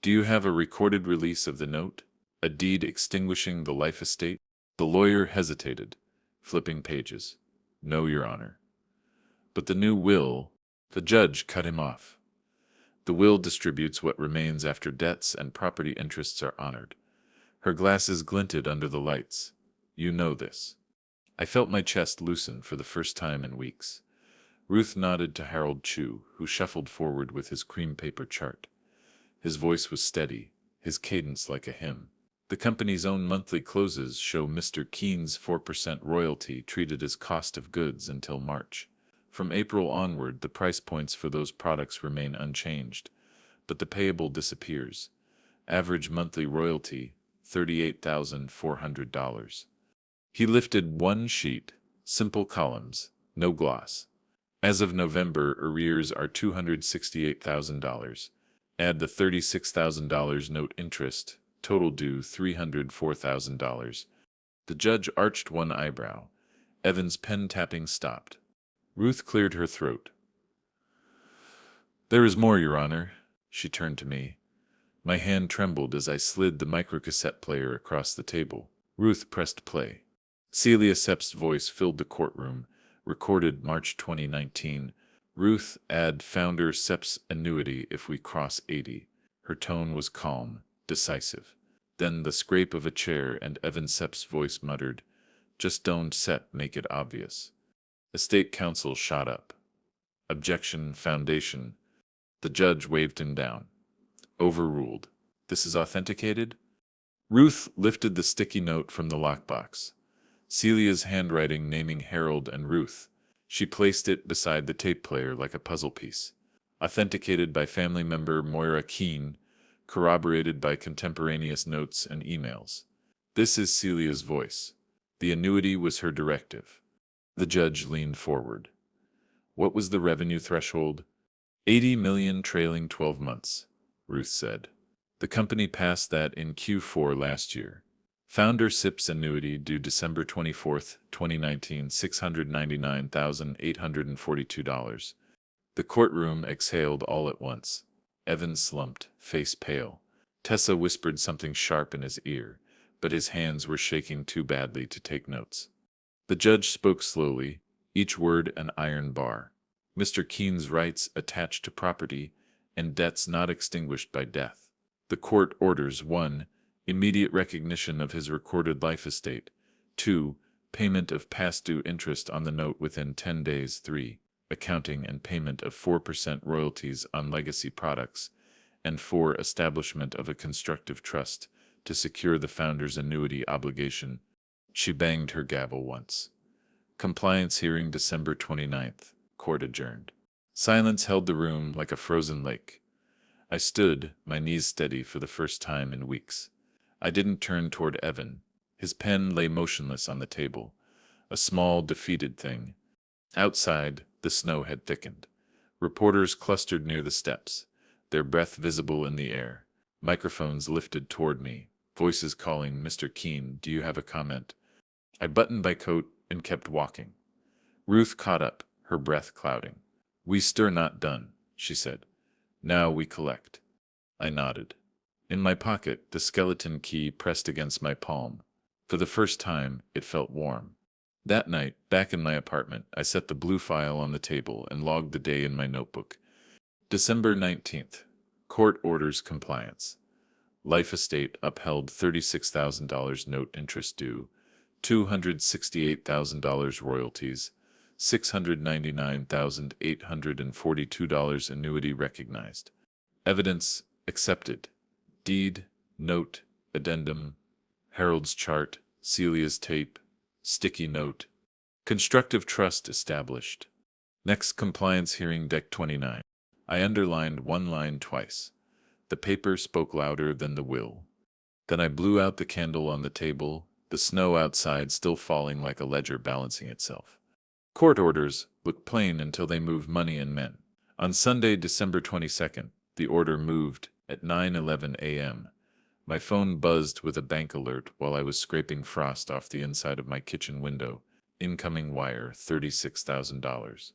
S1: "Do you have a recorded release of the note? A deed extinguishing the life estate?" The lawyer hesitated, flipping pages. "No, Your Honor." "But the new will—" The judge cut him off. "The will distributes what remains after debts and property interests are honored." Her glasses glinted under the lights. "You know this." I felt my chest loosen for the first time in weeks. Ruth nodded to Harold Chu, who shuffled forward with his cream paper chart. His voice was steady, his cadence like a hymn. "The company's own monthly closes show Mr. Keene's 4% royalty treated as cost of goods until March. From April onward, the price points for those products remain unchanged, but the payable disappears. Average monthly royalty, $38,400. He lifted one sheet, simple columns, no gloss. "As of November, arrears are $268,000. Add the $36,000 note interest, total due $304,000. The judge arched one eyebrow. Evan's pen tapping stopped. Ruth cleared her throat. "There is more, Your Honor." She turned to me. My hand trembled as I slid the microcassette player across the table. Ruth pressed play. Celia Sepp's voice filled the courtroom, recorded March 2019. "Ruth, add founder Sepp's annuity if we cross 80. Her tone was calm, decisive. Then the scrape of a chair and Evan Sepp's voice muttered, "Just don't make it obvious." Estate counsel shot up. "Objection, foundation." The judge waved him down. "Overruled. This is authenticated?" Ruth lifted the sticky note from the lockbox. Celia's handwriting naming Harold and Ruth. She placed it beside the tape player like a puzzle piece. "Authenticated by family member Moira Keene, corroborated by contemporaneous notes and emails." This is Celia's voice. The annuity was her directive. The judge leaned forward. "What was the revenue threshold?" $80 million trailing 12 months, Ruth said. "The company passed that in Q4 last year. Founder SIP's annuity due December 24, 2019, $699,842. The courtroom exhaled all at once. Evan slumped, face pale. Tessa whispered something sharp in his ear, but his hands were shaking too badly to take notes. The judge spoke slowly, each word an iron bar. "Mr. Keene's rights attached to property and debts not extinguished by death. The court orders 1. Immediate recognition of his recorded life estate. 2. Payment of past due interest on the note within 10 days. 3. Accounting and payment of 4% royalties on legacy products. And 4. Establishment of a constructive trust to secure the founder's annuity obligation." She banged her gavel once. "Compliance hearing December 29th. Court adjourned." Silence held the room like a frozen lake. I stood, my knees steady for the first time in weeks. I didn't turn toward Evan. His pen lay motionless on the table, a small, defeated thing. Outside, the snow had thickened. Reporters clustered near the steps, their breath visible in the air. Microphones lifted toward me, voices calling, "Mr. Keene, do you have a comment?" I buttoned my coat and kept walking. Ruth caught up, her breath clouding. "We stir not done," she said. "Now we collect." I nodded. In my pocket, the skeleton key pressed against my palm. For the first time, it felt warm. That night, back in my apartment, I set the blue file on the table and logged the day in my notebook. December 19th. Court orders compliance. Life estate upheld $36,000 note interest due, $268,000 royalties, $699,842 annuity recognized. Evidence accepted. Deed, note, addendum, Harold's chart, Celia's tape, sticky note. Constructive trust established. Next compliance hearing deck 29. I underlined one line twice. The paper spoke louder than the will. Then I blew out the candle on the table, the snow outside still falling like a ledger balancing itself. Court orders look plain until they move money and men. On Sunday, December 22nd, the order moved at 9:11 a.m. My phone buzzed with a bank alert while I was scraping frost off the inside of my kitchen window. Incoming wire, $36,000.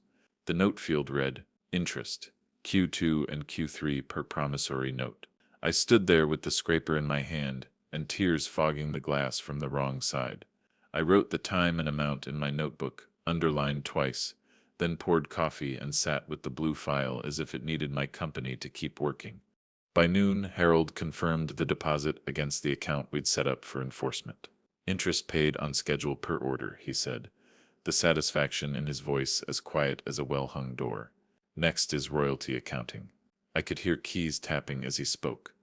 S1: The note field read, interest, Q2 and Q3 per promissory note. I stood there with the scraper in my hand and tears fogging the glass from the wrong side. I wrote the time and amount in my notebook, underlined twice, then poured coffee and sat with the blue file as if it needed my company to keep working. By noon, Harold confirmed the deposit against the account we'd set up for enforcement. Interest paid on schedule per order, he said, the satisfaction in his voice as quiet as a well-hung door. Next is royalty accounting. I could hear keys tapping as he spoke.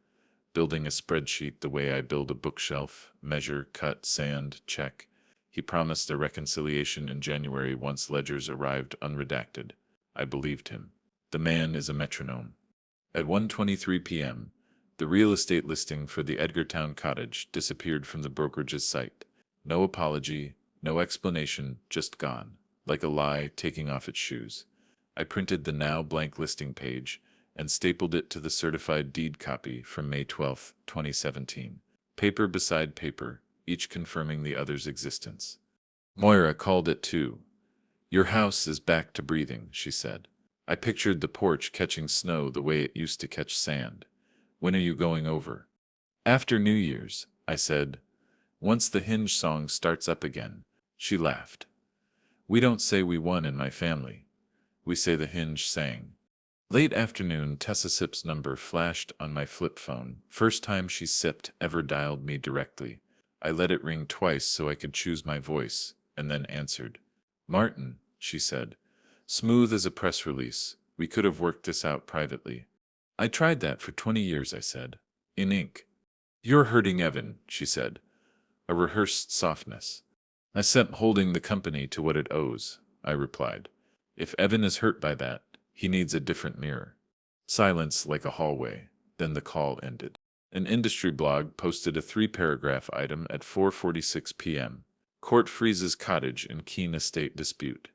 S1: Building a spreadsheet the way I build a bookshelf, measure, cut, sand, check. He promised a reconciliation in January once ledgers arrived unredacted. I believed him. The man is a metronome. At 1:23 p.m., the real estate listing for the Edgartown cottage disappeared from the brokerage's site. No apology, no explanation, just gone, like a lie taking off its shoes. I printed the now blank listing page and stapled it to the certified deed copy from May 12, 2017. Paper beside paper, each confirming the other's existence. Moira called it too. Your house is back to breathing, she said. I pictured the porch catching snow the way it used to catch sand. When are you going over? After New Year's, I said. Once the Hinge song starts up again. She laughed. We don't say we won in my family. We say the Hinge sang. Late afternoon, Tessa Sip's number flashed on my flip phone. First time she sipped ever dialed me directly. I let it ring twice so I could choose my voice, and then answered. Martin, she said. Smooth as a press release. We could have worked this out privately. I tried that for 20 years, I said. In ink. You're hurting Evan, she said. A rehearsed softness. I sent holding the company to what it owes, I replied. If Evan is hurt by that, he needs a different mirror. Silence like a hallway. Then the call ended. An industry blog posted a 3-paragraph item at 4:46 p.m. Court freezes cottage in Keene estate dispute.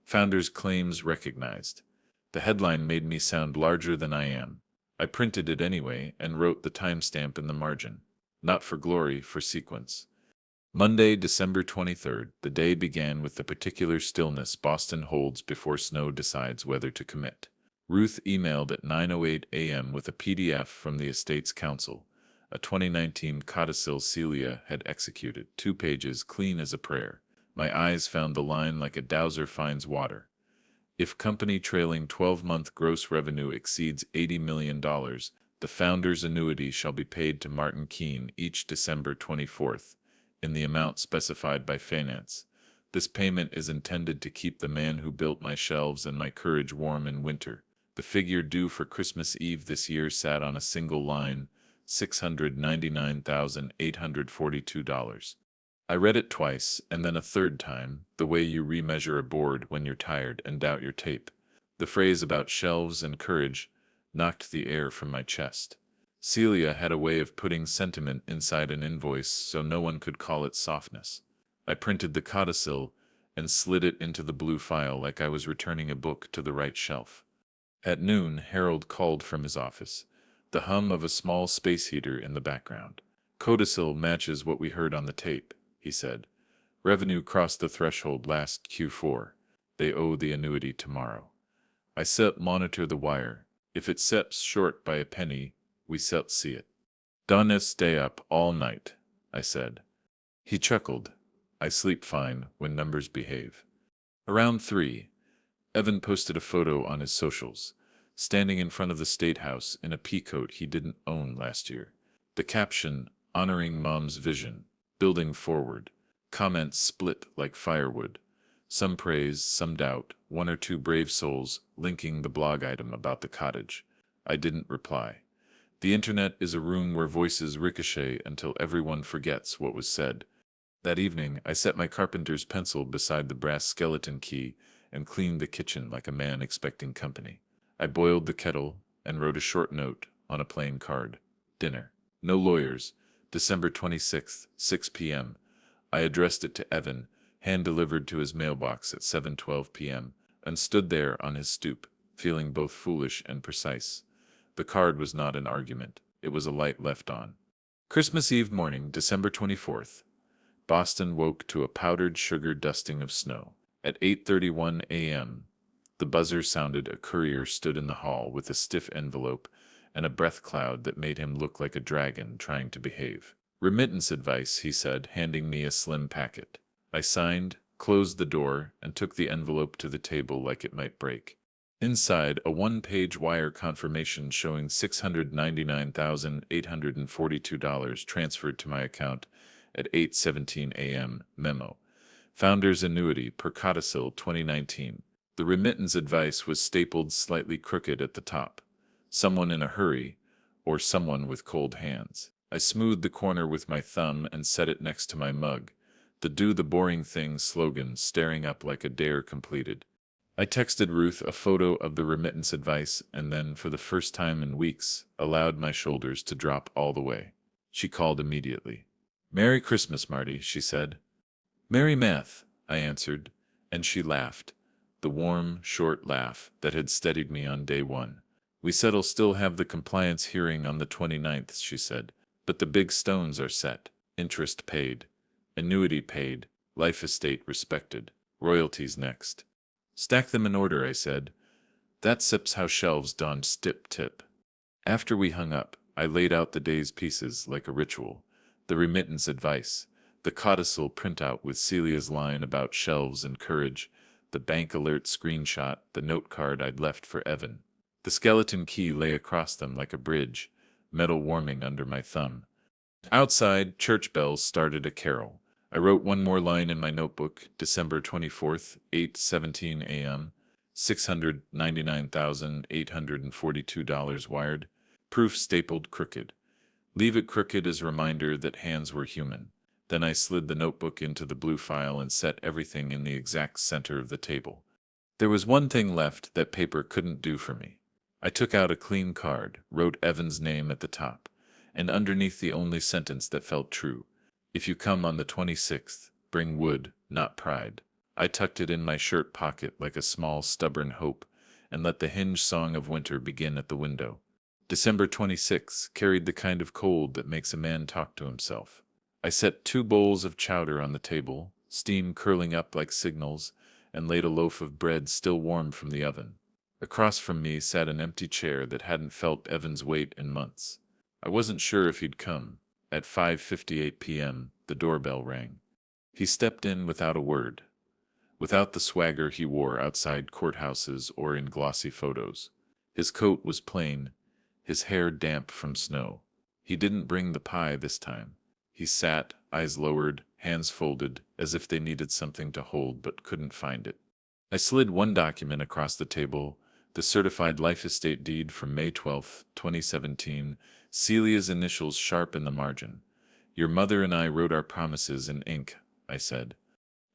S1: Founder's claims recognized. The headline made me sound larger than I am. I printed it anyway and wrote the timestamp in the margin. Not for glory, for sequence. Monday, December 23rd, the day began with the particular stillness Boston holds before snow decides whether to commit. Ruth emailed at 9:08 a.m. with a PDF from the estate's counsel. A 2019 codicil Celia had executed, 2 pages clean as a prayer. My eyes found the line like a dowser finds water. If company trailing 12-month gross revenue exceeds $80 million, the founder's annuity shall be paid to Martin Keene each December 24th, in the amount specified by finance. This payment is intended to keep the man who built my shelves and my courage warm in winter. The figure due for Christmas Eve this year sat on a single line, $699,842. I read it twice, and then a third time, the way you remeasure a board when you're tired and doubt your tape. The phrase about shelves and courage knocked the air from my chest. Celia had a way of putting sentiment inside an invoice so no one could call it softness. I printed the codicil and slid it into the blue file like I was returning a book to the right shelf. At noon, Harold called from his office, the hum of a small space heater in the background. Codicil matches what we heard on the tape, he said. Revenue crossed the threshold last Q4. They owe the annuity tomorrow. I monitor the wire. If it steps short by a penny, we see it. Donna stay up all night, I said. He chuckled. I sleep fine when numbers behave. Around 3, Evan posted a photo on his socials. standing in front of the State House in a peacoat he didn't own last year. The caption, "Honoring Mom's Vision, Building Forward," comments split like firewood. Some praise, some doubt, one or two brave souls linking the blog item about the cottage. I didn't reply. The internet is a room where voices ricochet until everyone forgets what was said. That evening, I set my carpenter's pencil beside the brass skeleton key and cleaned the kitchen like a man expecting company. I boiled the kettle and wrote a short note on a plain card. Dinner. No lawyers. December 26th, 6 p.m. I addressed it to Evan, hand-delivered to his mailbox at 7:12 p.m., and stood there on his stoop, feeling both foolish and precise. The card was not an argument. It was a light left on. Christmas Eve morning, December 24th. Boston woke to a powdered sugar dusting of snow. At 8:31 a.m., the buzzer sounded. A courier stood in the hall with a stiff envelope and a breath cloud that made him look like a dragon trying to behave. "Remittance advice," he said, handing me a slim packet. I signed, closed the door, and took the envelope to the table like it might break. Inside, a one-page wire confirmation showing $699,842 transferred to my account at 8:17 a.m. Memo. Founder's annuity per codicil 2019. The remittance advice was stapled slightly crooked at the top. Someone in a hurry, or someone with cold hands. I smoothed the corner with my thumb and set it next to my mug, the "Do the Boring Thing" slogan staring up like a dare completed. I texted Ruth a photo of the remittance advice and then, for the first time in weeks, allowed my shoulders to drop all the way. She called immediately. "Merry Christmas, Marty," she said. "Merry Math," I answered, and she laughed, the warm, short laugh that had steadied me on day one. "We said'll still have the compliance hearing on the 29th, she said, "but the big stones are set. Interest paid. Annuity paid. Life estate respected. Royalties next." "Stack them in order," I said. "That sips how shelves donned stip-tip." After we hung up, I laid out the day's pieces like a ritual. The remittance advice, the codicil printout with Celia's line about shelves and courage, the bank alert screenshot, the note card I'd left for Evan. The skeleton key lay across them like a bridge, metal warming under my thumb. Outside, church bells started a carol. I wrote one more line in my notebook, December 24th, 8:17 a.m., $699,842 wired, proof stapled crooked. Leave it crooked as reminder that hands were human. Then I slid the notebook into the blue file and set everything in the exact center of the table. There was one thing left that paper couldn't do for me. I took out a clean card, wrote Evan's name at the top, and underneath the only sentence that felt true. "If you come on the 26th, bring wood, not pride." I tucked it in my shirt pocket like a small, stubborn hope, and let the Hinge song of winter begin at the window. December 26th carried the kind of cold that makes a man talk to himself. I set 2 bowls of chowder on the table, steam curling up like signals, and laid a loaf of bread still warm from the oven. Across from me sat an empty chair that hadn't felt Evan's weight in months. I wasn't sure if he'd come. At 5:58 p.m., the doorbell rang. He stepped in without a word, without the swagger he wore outside courthouses or in glossy photos. His coat was plain, his hair damp from snow. He didn't bring the pie this time. He sat, eyes lowered, hands folded, as if they needed something to hold but couldn't find it. I slid one document across the table, the certified life estate deed from May 12, 2017, Celia's initials sharp in the margin. "Your mother and I wrote our promises in ink," I said.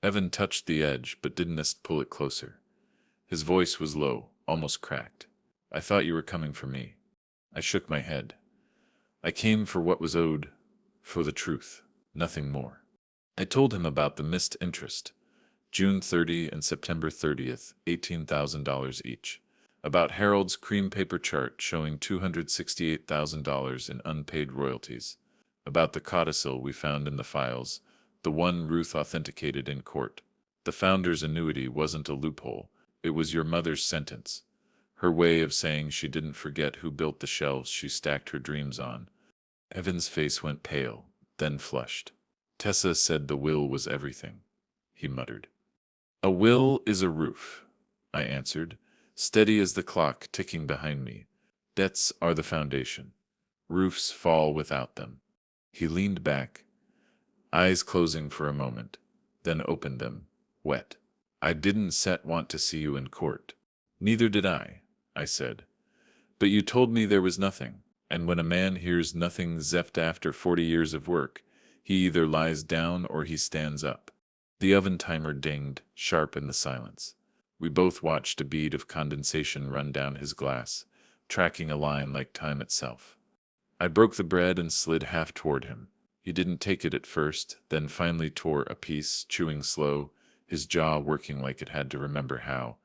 S1: Evan touched the edge but didn't pull it closer. His voice was low, almost cracked. "I thought you were coming for me." I shook my head. "I came for what was owed, for the truth, nothing more." I told him about the missed interest, June 30 and September 30th, $18,000 each. About Harold's cream paper chart showing $268,000 in unpaid royalties. About the codicil we found in the files, the one Ruth authenticated in court. The founder's annuity wasn't a loophole, it was your mother's sentence. Her way of saying she didn't forget who built the shelves she stacked her dreams on. Evan's face went pale, then flushed. "Tessa said the will was everything," he muttered. "A will is a roof," I answered. steady as the clock ticking behind me. Debts are the foundation. Roofs fall without them. He leaned back, eyes closing for a moment, then opened them, wet. I didn't want to see you in court. Neither did I said. But you told me there was nothing, and when a man hears nothing zeft after 40 years of work, he either lies down or he stands up. The oven timer dinged, sharp in the silence. We both watched a bead of condensation run down his glass, tracking a line like time itself. I broke the bread and slid half toward him. He didn't take it at first, then finally tore a piece, chewing slow, his jaw working like it had to remember how.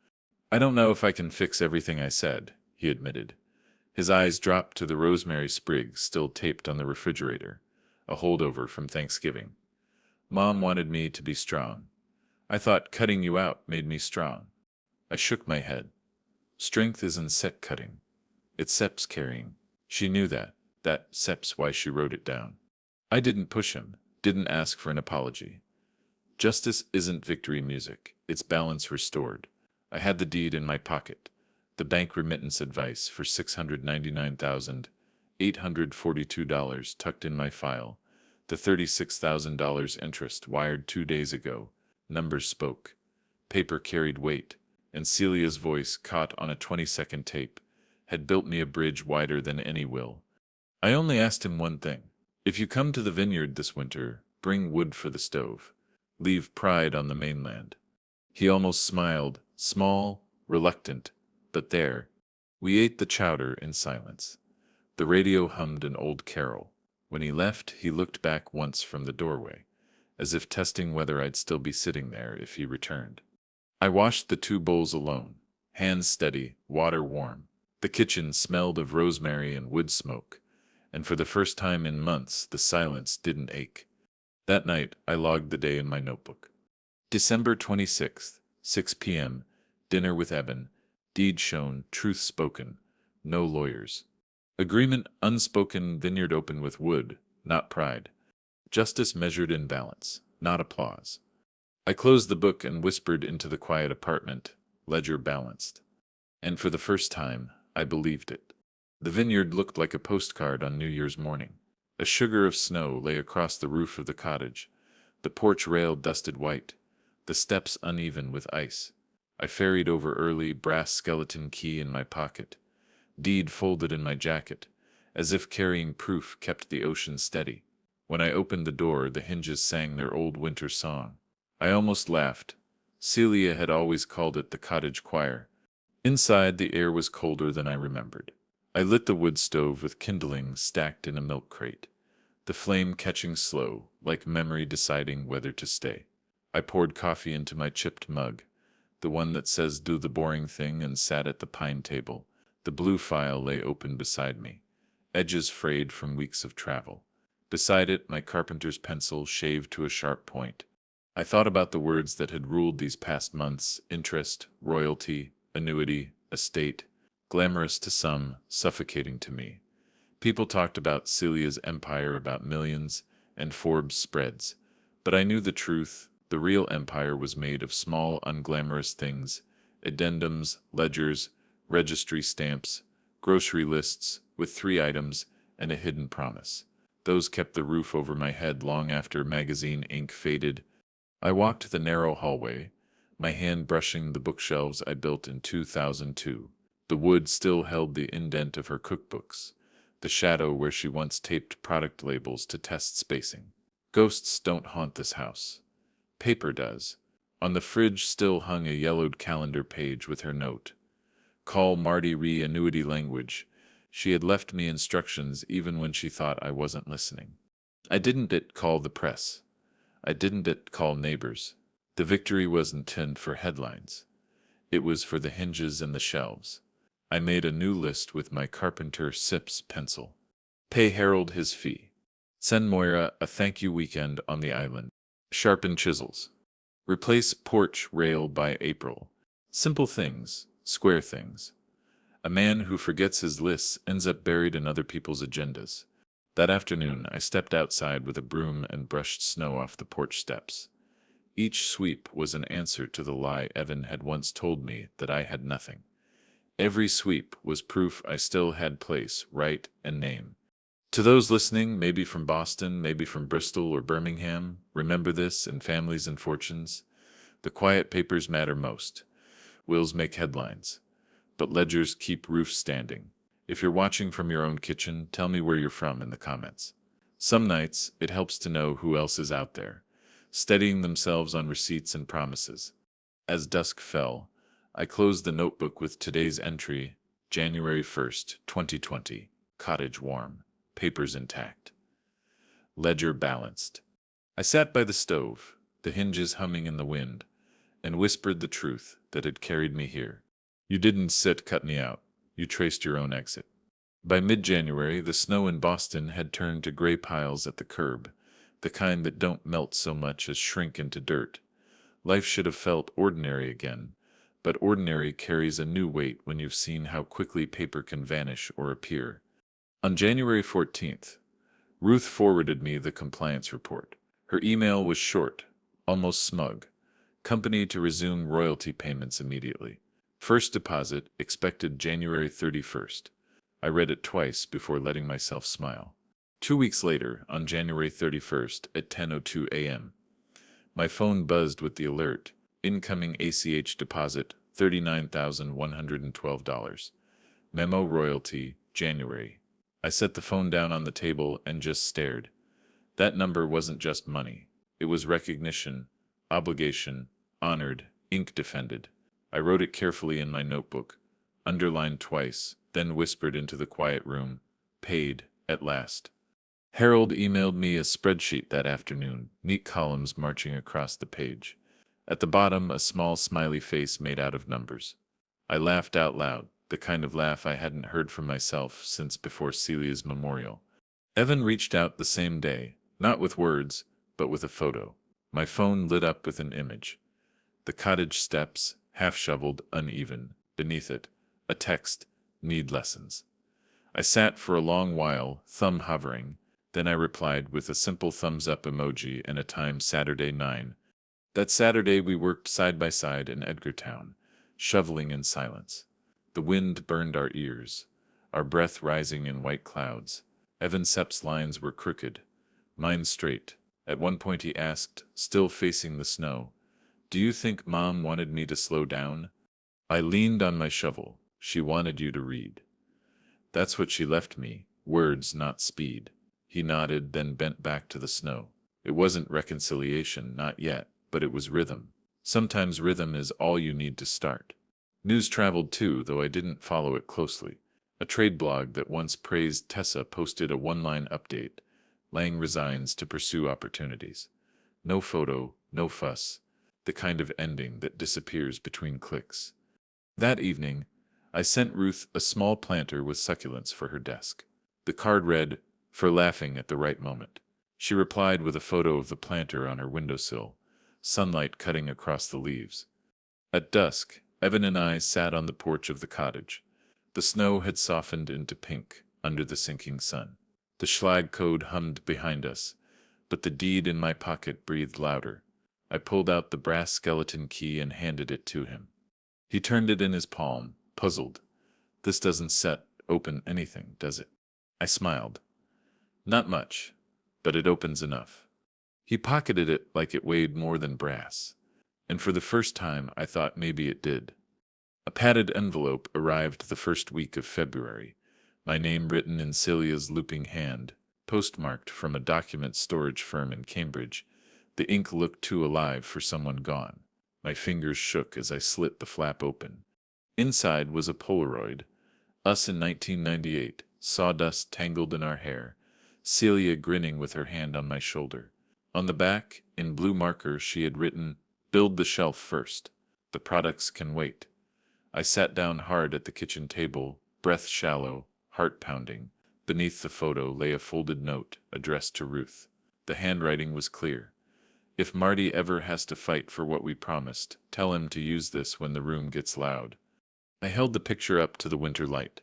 S1: I don't know if I can fix everything I said, he admitted. His eyes dropped to the rosemary sprig still taped on the refrigerator, a holdover from Thanksgiving. Mom wanted me to be strong. I thought cutting you out made me strong. I shook my head. Strength isn't set cutting. It's steps carrying. She knew that. That's why she wrote it down. I didn't push him, didn't ask for an apology. Justice isn't victory music, it's balance restored. I had the deed in my pocket, the bank remittance advice for $699,842 tucked in my file, the $36,000 interest wired 2 days ago. Numbers spoke. Paper carried weight, and Celia's voice, caught on a 20-second tape, had built me a bridge wider than any will. I only asked him one thing. If you come to the vineyard this winter, bring wood for the stove. Leave pride on the mainland. He almost smiled, small, reluctant, but there. We ate the chowder in silence. The radio hummed an old carol. When he left, he looked back once from the doorway, as if testing whether I'd still be sitting there if he returned. I washed the 2 bowls alone, hands steady, water warm. The kitchen smelled of rosemary and wood smoke, and for the first time in months the silence didn't ache. That night I logged the day in my notebook. December 26th, 6 p.m., dinner with Eben, deed shown, truth spoken, no lawyers. Agreement unspoken, vineyard open with wood, not pride. Justice measured in balance, not applause. I closed the book and whispered into the quiet apartment, ledger balanced. And for the first time, I believed it. The vineyard looked like a postcard on New Year's morning. A sugar of snow lay across the roof of the cottage, the porch rail dusted white, the steps uneven with ice. I ferried over early, brass skeleton key in my pocket, deed folded in my jacket, as if carrying proof kept the ocean steady. When I opened the door, the hinges sang their old winter song. I almost laughed. Celia had always called it the cottage choir. Inside, the air was colder than I remembered. I lit the wood stove with kindling stacked in a milk crate, the flame catching slow, like memory deciding whether to stay. I poured coffee into my chipped mug, the one that says do the boring thing, and sat at the pine table. The blue file lay open beside me, edges frayed from weeks of travel. Beside it, my carpenter's pencil shaved to a sharp point. I thought about the words that had ruled these past months: interest, royalty, annuity, estate. Glamorous to some, suffocating to me. People talked about Celia's empire, about millions, and Forbes spreads. But I knew the truth. The real empire was made of small, unglamorous things: addendums, ledgers, registry stamps, grocery lists with 3 items, and a hidden promise. Those kept the roof over my head long after magazine ink faded. I walked the narrow hallway, my hand brushing the bookshelves I built in 2002. The wood still held the indent of her cookbooks, the shadow where she once taped product labels to test spacing. Ghosts don't haunt this house. Paper does. On the fridge still hung a yellowed calendar page with her note. Call Marty annuity language. She had left me instructions even when she thought I wasn't listening. I didn't call the press. I didn't call neighbors. The victory wasn't intended for headlines. It was for the hinges and the shelves. I made a new list with my carpenter Sips pencil. Pay Harold his fee. Send Moira a thank you weekend on the island. Sharpen chisels. Replace porch rail by April. Simple things, square things. A man who forgets his lists ends up buried in other people's agendas. That afternoon, I stepped outside with a broom and brushed snow off the porch steps. Each sweep was an answer to the lie Evan had once told me, that I had nothing. Every sweep was proof I still had place, right, and name. To those listening, maybe from Boston, maybe from Bristol or Birmingham, remember this in families and fortunes. The quiet papers matter most. Wills make headlines, but ledgers keep roofs standing. If you're watching from your own kitchen, tell me where you're from in the comments. Some nights, it helps to know who else is out there, steadying themselves on receipts and promises. As dusk fell, I closed the notebook with today's entry, January 1st, 2020, cottage warm, papers intact, ledger balanced. I sat by the stove, the hinges humming in the wind, and whispered the truth that had carried me here. You didn't cut me out. You traced your own exit. By mid-January, the snow in Boston had turned to gray piles at the curb, the kind that don't melt so much as shrink into dirt. Life should have felt ordinary again, but ordinary carries a new weight when you've seen how quickly paper can vanish or appear. On January 14th, Ruth forwarded me the compliance report. Her email was short, almost smug. Company to resume royalty payments immediately. First deposit expected January 31st. I read it twice before letting myself smile. 2 weeks later, on January 31st at 10:02 a.m., my phone buzzed with the alert. Incoming ACH deposit, $39,112. Memo royalty, January. I set the phone down on the table and just stared. That number wasn't just money. It was recognition, obligation, honored, ink defended. I wrote it carefully in my notebook, underlined twice, then whispered into the quiet room, paid, at last. Harold emailed me a spreadsheet that afternoon, neat columns marching across the page. At the bottom, a small smiley face made out of numbers. I laughed out loud, the kind of laugh I hadn't heard from myself since before Celia's memorial. Evan reached out the same day, not with words, but with a photo. My phone lit up with an image. The cottage steps, half-shoveled, uneven. Beneath it, a text, need lessons. I sat for a long while, thumb hovering. Then I replied with a simple thumbs-up emoji and a time Saturday 9. That Saturday we worked side by side in Edgartown, shoveling in silence. The wind burned our ears, our breath rising in white clouds. Evan Sepp's lines were crooked, mine straight. At one point he asked, still facing the snow, "Do you think Mom wanted me to slow down?" I leaned on my shovel. "She wanted you to read." "That's what she left me, words, not speed." He nodded, then bent back to the snow. It wasn't reconciliation, not yet, but it was rhythm. Sometimes rhythm is all you need to start. News traveled too, though I didn't follow it closely. A trade blog that once praised Tessa posted a one-line update. Lang resigns to pursue opportunities. No photo, no fuss. The kind of ending that disappears between clicks. That evening, I sent Ruth a small planter with succulents for her desk. The card read, "For laughing at the right moment." She replied with a photo of the planter on her windowsill, sunlight cutting across the leaves. At dusk, Evan and I sat on the porch of the cottage. The snow had softened into pink under the sinking sun. The Schlag code hummed behind us, but the deed in my pocket breathed louder. I pulled out the brass skeleton key and handed it to him. He turned it in his palm, puzzled. "This doesn't open anything, does it?" I smiled. "Not much, but it opens enough." He pocketed it like it weighed more than brass, and for the first time I thought maybe it did. A padded envelope arrived the first week of February, my name written in Celia's looping hand, postmarked from a document storage firm in Cambridge. The ink looked too alive for someone gone. My fingers shook as I slit the flap open. Inside was a Polaroid. Us in 1998, sawdust tangled in our hair, Celia grinning with her hand on my shoulder. On the back, in blue marker, she had written, "Build the shelf first. The products can wait." I sat down hard at the kitchen table, breath shallow, heart pounding. Beneath the photo lay a folded note, addressed to Ruth. The handwriting was clear. "If Marty ever has to fight for what we promised, tell him to use this when the room gets loud." I held the picture up to the winter light.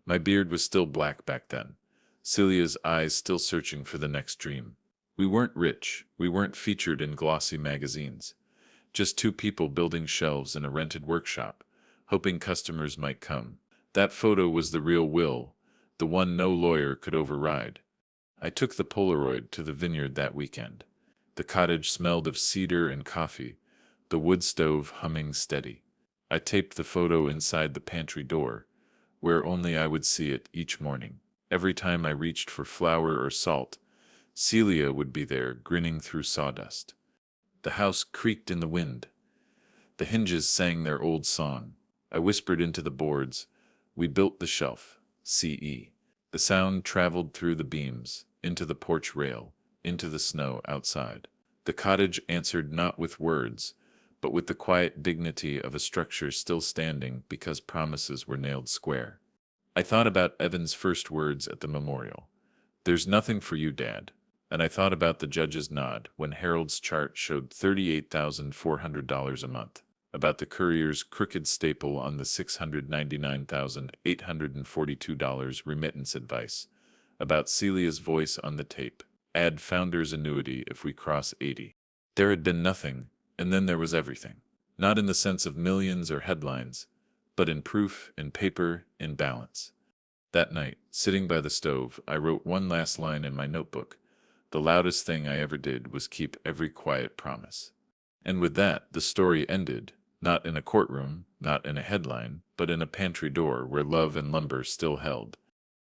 S1: My beard was still black back then. Celia's eyes still searching for the next dream. We weren't rich. We weren't featured in glossy magazines. Just two people building shelves in a rented workshop, hoping customers might come. That photo was the real will, the one no lawyer could override. I took the Polaroid to the vineyard that weekend. The cottage smelled of cedar and coffee, the wood stove humming steady. I taped the photo inside the pantry door, where only I would see it each morning. Every time I reached for flour or salt, Celia would be there, grinning through sawdust. The house creaked in the wind. The hinges sang their old song. I whispered into the boards, "We built the shelf, CE." The sound traveled through the beams, into the porch rail, into the snow outside. The cottage answered not with words, but with the quiet dignity of a structure still standing because promises were nailed square. I thought about Evan's first words at the memorial. "There's nothing for you, Dad." And I thought about the judge's nod when Harold's chart showed $38,400 a month, about the courier's crooked staple on the $699,842 remittance advice, about Celia's voice on the tape, "Add founder's annuity if we cross 80. There had been nothing, and then there was everything. Not in the sense of millions or headlines, but in proof, in paper, in balance. That night, sitting by the stove, I wrote one last line in my notebook. The loudest thing I ever did was keep every quiet promise. And with that, the story ended, not in a courtroom, not in a headline, but in a pantry door where love and lumber still held.